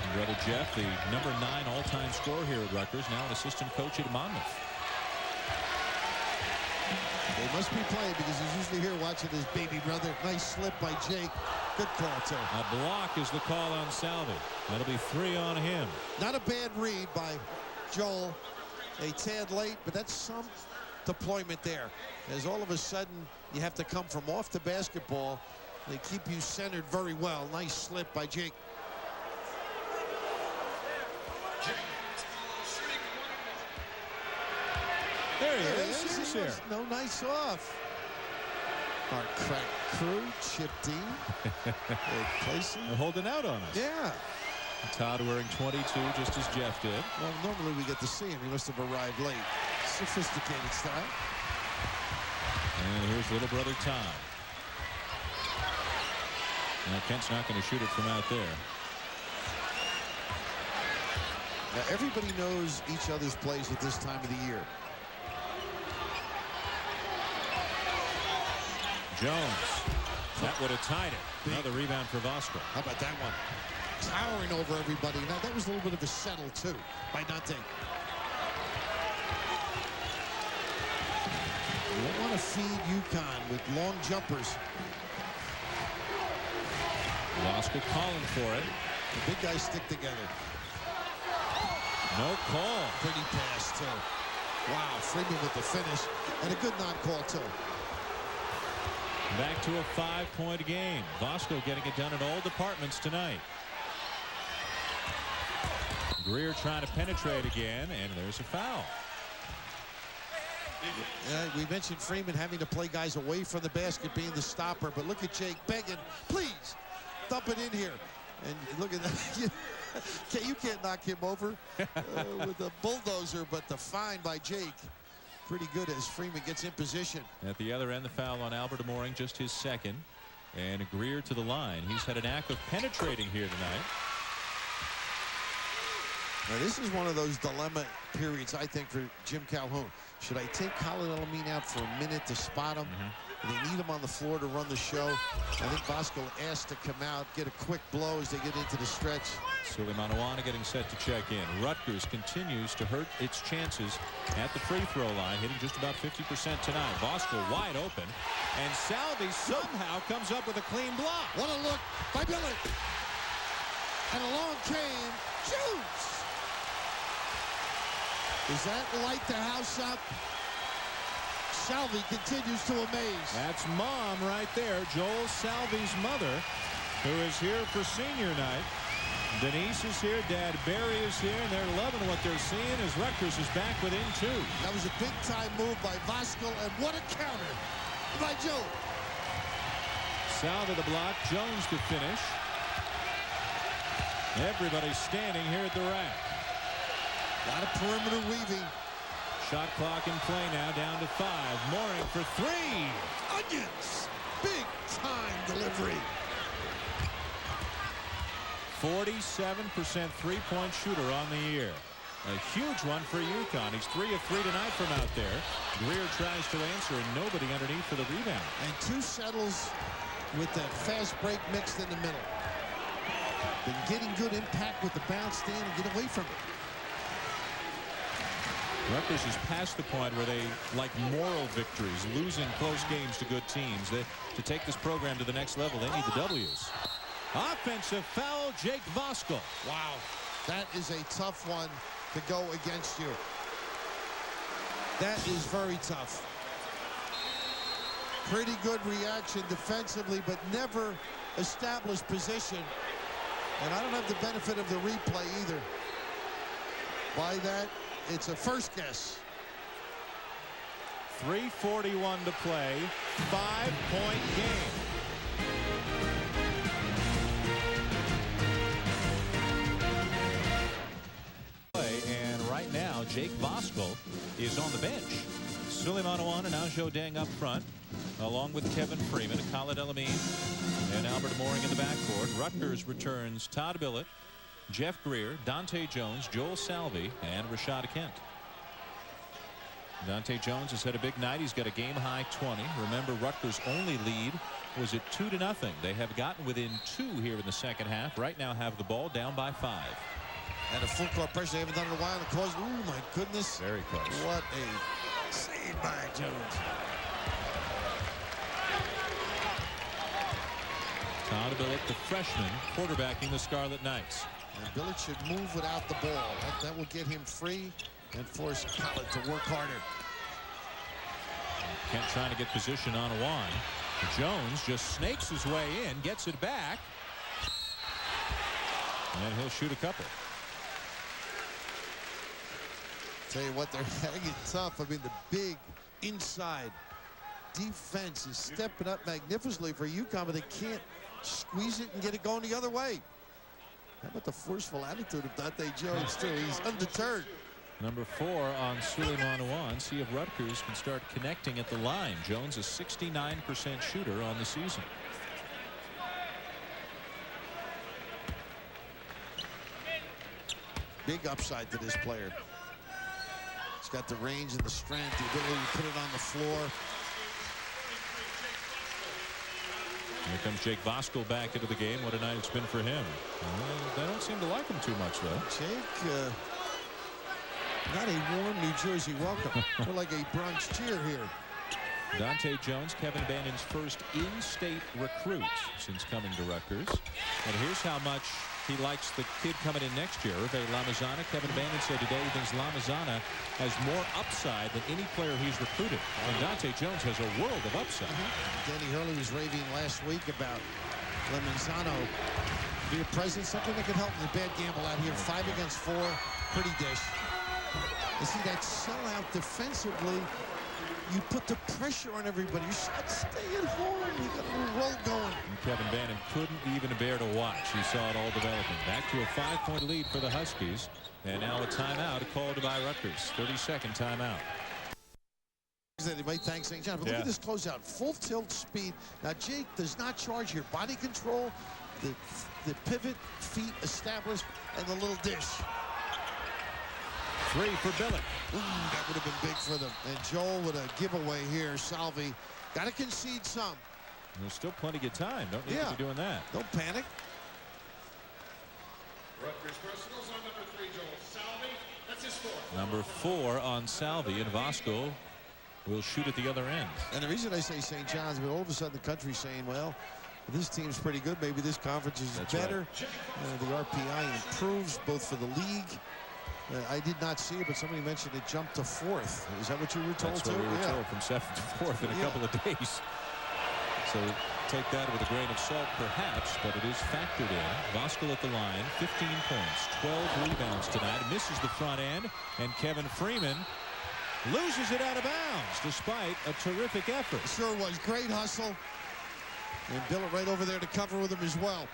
Speaker 2: And brother Jeff, the number 9 all-time scorer here at Rutgers, now an assistant coach at Monmouth.
Speaker 1: They must be playing because he's usually here watching his baby brother. Nice slip by Jake. Good call, too.
Speaker 2: A block is the call on Salvi. That'll be 3 on him.
Speaker 1: Not a bad read by Joel. A tad late, but that's some deployment there. As all of a sudden, you have to come from off the basketball. They keep you centered very well. Nice slip by Jake.
Speaker 2: There he is. He's here.
Speaker 1: No, nice off. Our crack crew, Chip Dean.
Speaker 2: They're holding out on us.
Speaker 1: Yeah.
Speaker 2: Todd wearing 22, just as Jeff did.
Speaker 1: Well, normally we get to see him. He must have arrived late. Sophisticated style.
Speaker 2: And here's little brother Todd. Now Kent's not going to shoot it from out there.
Speaker 1: Now everybody knows each other's plays at this time of the year.
Speaker 2: Jones. That would have tied it. Another rebound for Voskuhl.
Speaker 1: How about that one? Towering over everybody. Now that was a little bit of a settle too by Dante. You don't want to feed UConn with long jumpers.
Speaker 2: Voskuhl calling for it.
Speaker 1: The big guys stick together.
Speaker 2: No call.
Speaker 1: Pretty pass too. Wow, Freeman with the finish and a good non-call too.
Speaker 2: Back to a 5-point game. Voskuhl getting it done in all departments tonight. Greer trying to penetrate again, and there's a foul.
Speaker 1: We mentioned Freeman having to play guys away from the basket, being the stopper, but look at Jake begging, please, dump it in here. And look at that. You can't knock him over with a bulldozer, but the find by Jake. Pretty good as Freeman gets in position.
Speaker 2: At the other end, the foul on Albert Mooring, just his second. And Greer to the line. He's had a knack of penetrating here tonight.
Speaker 1: Now, this is one of those dilemma periods, I think, for Jim Calhoun. Should I take Khalid El-Amin out for a minute to spot him? They need him on the floor to run the show. I think Voskuhl asked to come out, get a quick blow as they get into the stretch.
Speaker 2: Suleiman Awana getting set to check in. Rutgers continues to hurt its chances at the free throw line, hitting just about 50% tonight. Voskuhl wide open, and Salvi somehow comes up with a clean block.
Speaker 1: What a look by Billy. And along came Jones. Does that light the house up? Salvi continues to amaze.
Speaker 2: That's Mom right there, Joel Salvi's mother, who is here for senior night. Denise is here, Dad Barry is here, and they're loving what they're seeing as Rutgers is back within 2.
Speaker 1: That was a big-time move by Voskuhl, and what a counter by Joe.
Speaker 2: Salvi the block, Jones to finish. Everybody's standing here at the rack.
Speaker 1: A lot of perimeter weaving.
Speaker 2: Shot clock in play now, down to 5. Mooring for 3.
Speaker 1: Onions. Big time delivery.
Speaker 2: 47% three-point shooter on the year. A huge one for UConn. He's 3 of 3 tonight from out there. Greer tries to answer, and nobody underneath for the rebound.
Speaker 1: And 2 settles with that fast break mixed in the middle. Been getting good impact with the bounce stand and get away from it.
Speaker 2: Rutgers is past the point where they like moral victories, losing close games to good teams. To take this program to the next level, they need the W's. Offensive foul, Jake Voskuhl.
Speaker 1: Wow, that is a tough one to go against you. That is very tough. Pretty good reaction defensively, but never established position. And I don't have the benefit of the replay either. By that, it's a first guess.
Speaker 2: 3:41 to play. 5-point game. And right now, Jake Voskuhl is on the bench. Suleiman Awan and Ajo Deng up front, along with Kevin Freeman, Khalid El-Amin, and Albert Mooring in the backcourt. Rutgers returns Todd Billett, Jeff Greer, Dante Jones, Joel Salvi, and Rashad Kent. Dante Jones has had a big night. He's got a game-high 20. Remember, Rutgers' only lead was at 2-0. They have gotten within 2 here in the second half. Right now have the ball down by 5.
Speaker 1: And a full court pressure. They haven't done it in a while. Of course, oh my goodness.
Speaker 2: Very close.
Speaker 1: What a save by Jones.
Speaker 2: Todd Billett, the freshman, quarterbacking the Scarlet Knights.
Speaker 1: And Billett should move without the ball. That will get him free and force Khalid to work harder.
Speaker 2: Kent trying to get position on Awan. Jones just snakes his way in, gets it back, and he'll shoot a couple.
Speaker 1: Tell you what, they're hanging tough. I mean, the big inside defense is stepping up magnificently for UConn, but they can't squeeze it and get it going the other way. How about the forceful attitude of Dante Jones, too? He's undeterred.
Speaker 2: Number 4 on Suleiman Awan. See if Rutgers can start connecting at the line. Jones is 69% shooter on the season.
Speaker 1: Big upside to this player. He's got the range and the strength, the ability to put it on the floor.
Speaker 2: Here comes Jake Voskuhl back into the game. What a night it's been for him. They don't seem to like him too much, though.
Speaker 1: Jake, not a warm New Jersey welcome. More like a Bronx cheer here.
Speaker 2: Dante Jones, Kevin Bannon's first in-state recruit since coming to Rutgers. And here's how much he likes the kid coming in next year. Hervé Lamazana. Kevin Bannon said today he thinks Lamazana has more upside than any player he's recruited. And Dante Jones has a world of upside.
Speaker 1: Danny Hurley was raving last week about Lamazana be a presence, something that could help in the bad gamble out here. 5 against 4, pretty dish. You see that sellout defensively. You put the pressure on everybody. You should stay at home. You got a little roll going. And
Speaker 2: Kevin Bannon couldn't even bear to watch. He saw it all developing. Back to a 5-point lead for the Huskies. And now a timeout called by Rutgers. 30-second timeout.
Speaker 1: They might thank St. John. But look at this closeout. Full tilt speed. Now, Jake does not charge your body control, the pivot, feet established, and the little dish.
Speaker 2: 3 for Billett.
Speaker 1: Ooh, that would have been big for them. And Joel with a giveaway here. Salvi got to concede some.
Speaker 2: There's still plenty of time. Don't need to be doing that.
Speaker 1: Don't panic.
Speaker 4: Rutgers personals on number 3, Joel Salvi. That's his 4th.
Speaker 2: Number 4 on Salvi, and Voskuhl will shoot at the other end.
Speaker 1: And the reason I say St. John's, but all of a sudden the country's saying, well, this team's pretty good. Maybe this conference is better. Right. The RPI improves both for the league. I did not see it, but somebody mentioned it jumped to 4th. Is that what you were told?
Speaker 2: That's what we were told, from 7th to 4th in a couple of days. So take that with a grain of salt, perhaps, but it is factored in. Voskuhl at the line, 15 points, 12 rebounds tonight. Misses the front end, and Kevin Freeman loses it out of bounds despite a terrific effort.
Speaker 1: Sure was. Great hustle. And Billett right over there to cover with him as well.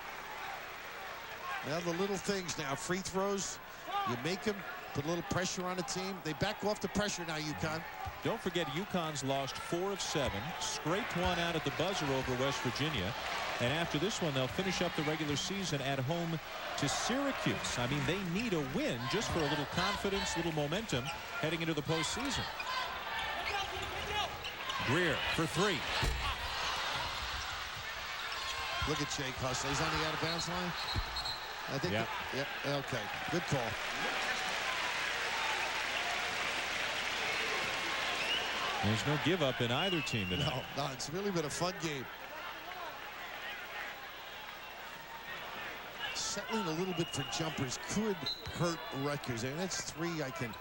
Speaker 1: Well, the little things now. Free throws, you make them, put a little pressure on the team. They back off the pressure now, UConn.
Speaker 2: Don't forget, UConn's lost 4 of 7, scraped one out at the buzzer over West Virginia. And after this one, they'll finish up the regular season at home to Syracuse. I mean, they need a win just for a little confidence, little momentum heading into the postseason. Greer for 3.
Speaker 1: Look at Jake Hustle. He's on the out-of-bounds line. I think.
Speaker 2: Yep.
Speaker 1: Yep. Okay. Good call.
Speaker 2: There's no give up in either team tonight.
Speaker 1: No, it's really been a fun game. Settling a little bit for jumpers could hurt Rutgers. And that's 3 I can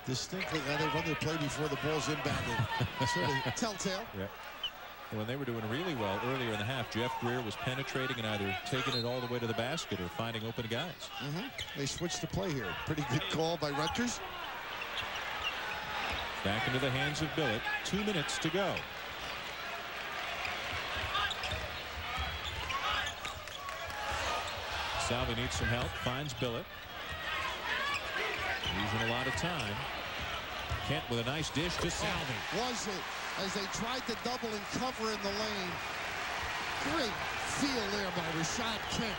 Speaker 1: distinctly. They run their play before the ball's inbounded. Sort of telltale.
Speaker 2: Yeah. When they were doing really well earlier in the half, Jeff Greer was penetrating and either taking it all the way to the basket or finding open guys.
Speaker 1: They switched the play here. Pretty good call by Rutgers.
Speaker 2: Back into the hands of Billett. 2 minutes to go. Salvi needs some help. Finds Billett. Using a lot of time. Kent with a nice dish to Salvi.
Speaker 1: Was it as they tried to double and cover in the lane. Great feel there by Rashad Kent.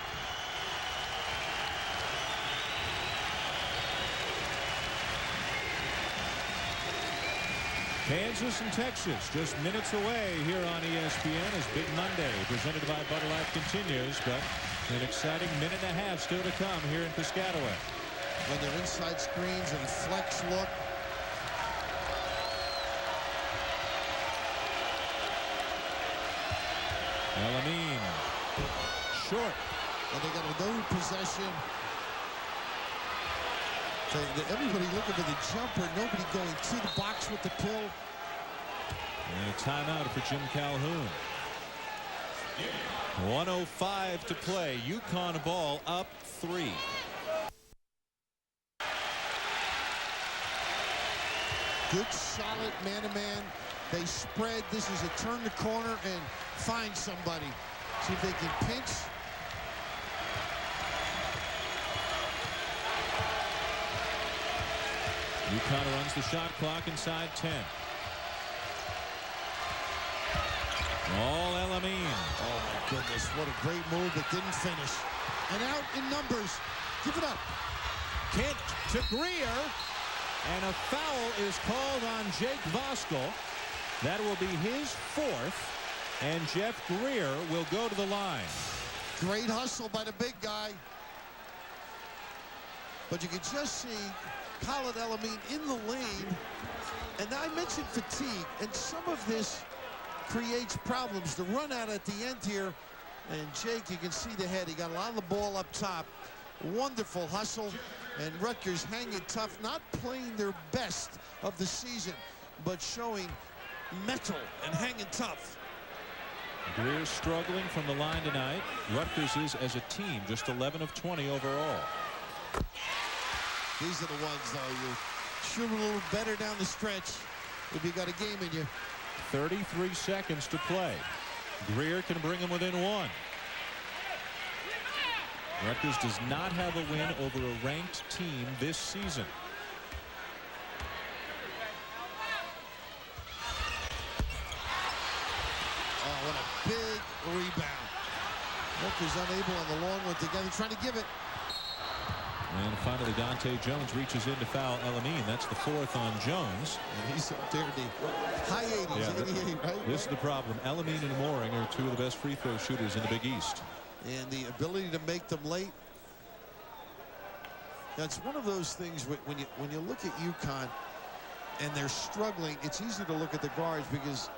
Speaker 2: Kansas and Texas just minutes away here on ESPN as Big Monday presented by Bud Light continues, but an exciting minute and a half still to come here in Piscataway.
Speaker 1: When they're inside screens and flex look.
Speaker 2: Elamine short.
Speaker 1: And they got a no possession. Everybody looking for the jumper. Nobody going to the box with the pill.
Speaker 2: And a timeout for Jim Calhoun. 1:05 to play. UConn ball up 3.
Speaker 1: Good solid man-to-man. They spread. This is a turn the corner and find somebody. See if they can pinch.
Speaker 2: UConn runs the shot clock inside 10. All Elamine.
Speaker 1: Oh my goodness, what a great move, but didn't finish. And out in numbers. Give it up.
Speaker 2: Kent to Greer. And a foul is called on Jake Voskuhl. That will be his 4th. And Jeff Greer will go to the line.
Speaker 1: Great hustle by the big guy. But you can just see Khalid Elamine in the lane. And I mentioned fatigue. And some of this creates problems. The run out at the end here. And Jake, you can see the head. He got a lot of the ball up top. Wonderful hustle. And Rutgers hanging tough. Not playing their best of the season, but showing metal and hanging tough.
Speaker 2: Greer struggling from the line tonight. Rutgers is, as a team, just 11 of 20 overall.
Speaker 1: These are the ones, though, you shoot a little better down the stretch if you got a game in you.
Speaker 2: 33 seconds to play. Greer can bring him within 1. Rutgers does not have a win over a ranked team this season.
Speaker 1: Oh, what a big rebound. Rutgers unable on the long one together, trying to give it.
Speaker 2: And finally, Dante Jones reaches in to foul Elamine. That's the 4th on Jones.
Speaker 1: And he's up there in the high 80s, 88, right?
Speaker 2: This is the problem. Elamine and Mooring are 2 of the best free throw shooters in the Big East.
Speaker 1: And the ability to make them late. That's one of those things when you look at UConn and they're struggling, it's easy to look at the guards because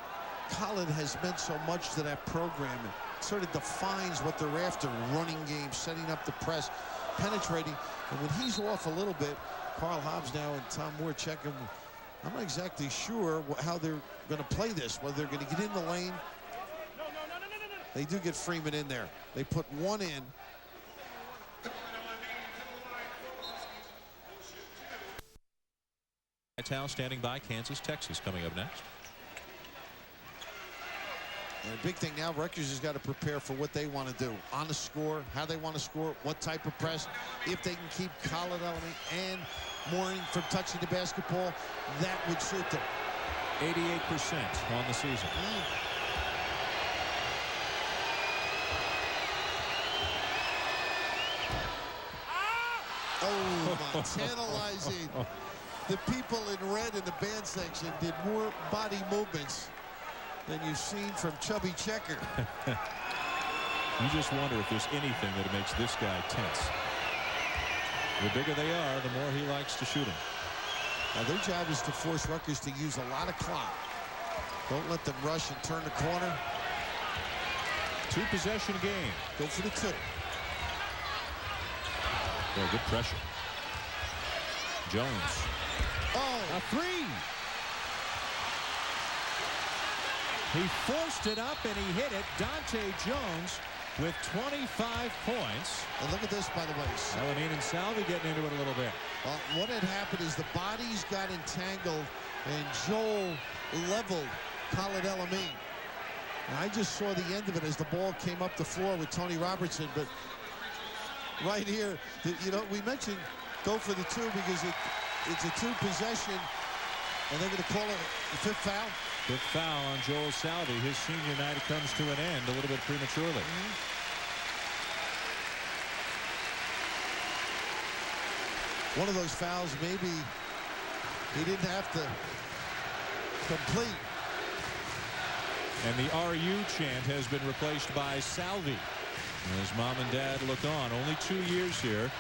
Speaker 1: Khalid has meant so much to that program. It sort of defines what they're after. Running game, setting up the press, penetrating. And when he's off a little bit, Carl Hobbs now and Tom Moore check him. I'm not exactly sure how they're going to play this, whether they're going to get in the lane. They do get Freeman in there. They put 1 in.
Speaker 2: Hightower standing by. Kansas, Texas coming up next.
Speaker 1: And the big thing now, Rutgers has got to prepare for what they want to do. On the score, how they want to score, what type of press. If they can keep Khalid El-Amin and Mooring from touching the basketball, that would suit them.
Speaker 2: 88% on the season.
Speaker 1: Oh, tantalizing. The people in red in the band section did more body movements than you've seen from Chubby Checker.
Speaker 2: You just wonder if there's anything that makes this guy tense. The bigger they are, the more he likes to shoot them.
Speaker 1: Now their job is to force Rutgers to use a lot of clock. Don't let them rush and turn the corner.
Speaker 2: 2-possession game.
Speaker 1: Go for the 2.
Speaker 2: Very good pressure. Jones.
Speaker 1: Oh,
Speaker 2: A 3. He forced it up and he hit it. Dante Jones with 25 points.
Speaker 1: and look at this, by the way.
Speaker 2: El-Amin and Salvi getting into it a little bit.
Speaker 1: What had happened is the bodies got entangled and Joel leveled Khalid El-Amin. And I just saw the end of it as the ball came up the floor with Tony Robertson. But right here, you know, we mentioned go for the 2 because it's a 2-possession, and they're going to call it the 5th foul.
Speaker 2: 5th foul on Joel Salvi. His senior night comes to an end a little bit prematurely.
Speaker 1: One of those fouls, maybe he didn't have to complete.
Speaker 2: And the RU chant has been replaced by Salvi. As mom and dad look on. Only 2 years here,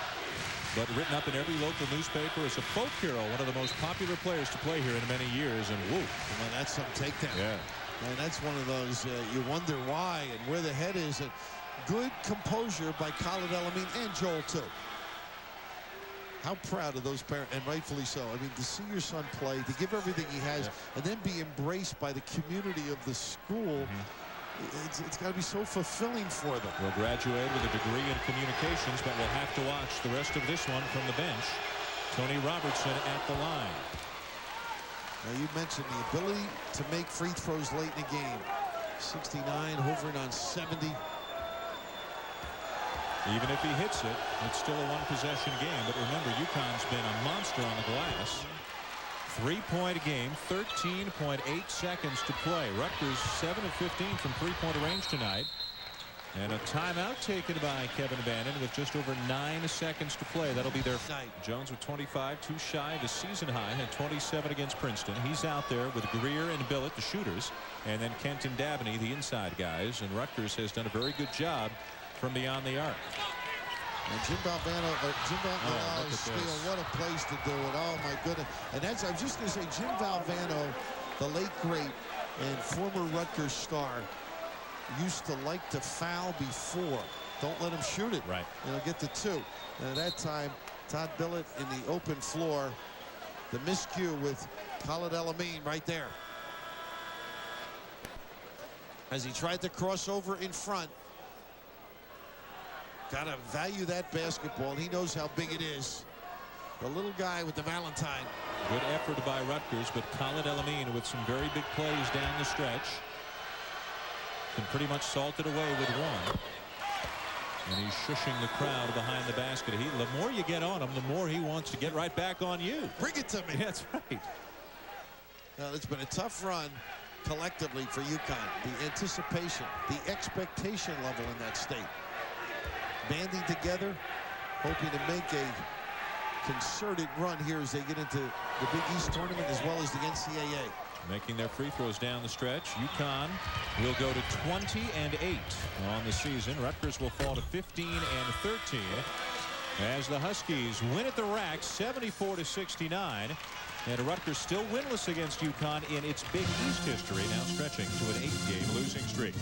Speaker 2: but written up in every local newspaper as a folk hero, one of the most popular players to play here in many years. And whoa,
Speaker 1: Well, that's some takedown.
Speaker 2: yeah.
Speaker 1: And that's one of those you wonder why and where the head is. And good composure by Khalid El-Amin and Joel too. How proud of those parents, and rightfully so. I mean, to see your son play, to give everything he has, and then be embraced by the community of the school, it's got to be so fulfilling for them.
Speaker 2: Will graduate with a degree in communications, but we'll have to watch the rest of this one from the bench. Tony Robertson at the line.
Speaker 1: Now, you mentioned the ability to make free throws late in the game. 69, hovering on 70.
Speaker 2: Even if he hits it, it's still a 1-possession game. But remember, UConn's been a monster on the glass. 3-point game, 13.8 seconds to play. Rutgers 7 of 15 from 3-point range tonight. And a timeout taken by Kevin Bannon with just over 9 seconds to play. That'll be their night. Jones with 25, too shy of his season high, had 27 against Princeton. He's out there with Greer and Billett, the shooters, and then Kent and Dabney, the inside guys. And Rutgers has done a very good job from beyond the arc.
Speaker 1: And Jim Valvano steal. What a place to do it. Oh, my goodness. And that's, I was just going to say, Jim Valvano, the late great and former Rutgers star, used to like to foul before. Don't let him shoot it.
Speaker 2: Right.
Speaker 1: And he'll get the 2. And at that time, Todd Billett in the open floor. The miscue with Khalid El-Amin right there. As he tried to cross over in front. Got to value that basketball. He knows how big it is. The little guy with the Valentine.
Speaker 2: Good effort by Rutgers, but Khalid El-Amin with some very big plays down the stretch. Can pretty much salt it away with 1. And he's shushing the crowd behind the basket. The more you get on him, the more he wants to get right back on you.
Speaker 1: Bring it to me.
Speaker 2: That's right.
Speaker 1: Now, it's been a tough run collectively for UConn. The anticipation, the expectation level in that state. Banding together, hoping to make a concerted run here as they get into the Big East tournament as well as the NCAA.
Speaker 2: Making their free throws down the stretch. UConn will go to 20-8 on the season. Rutgers will fall to 15-13 as the Huskies win at the rack 74-69. And Rutgers still winless against UConn in its Big East history, now stretching to an 8-game losing streak.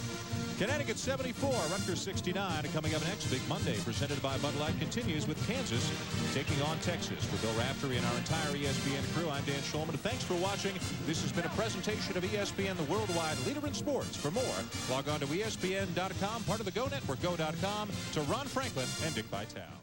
Speaker 2: Connecticut 74, Rutgers 69. Coming up next, Big Monday presented by Bud Light continues with Kansas taking on Texas. For Bill Raftery and our entire ESPN crew, I'm Dan Schulman. Thanks for watching. This has been a presentation of ESPN, the worldwide leader in sports. For more, log on to ESPN.com, part of the Go Network, go.com, to Ron Franklin and Dick Vitale.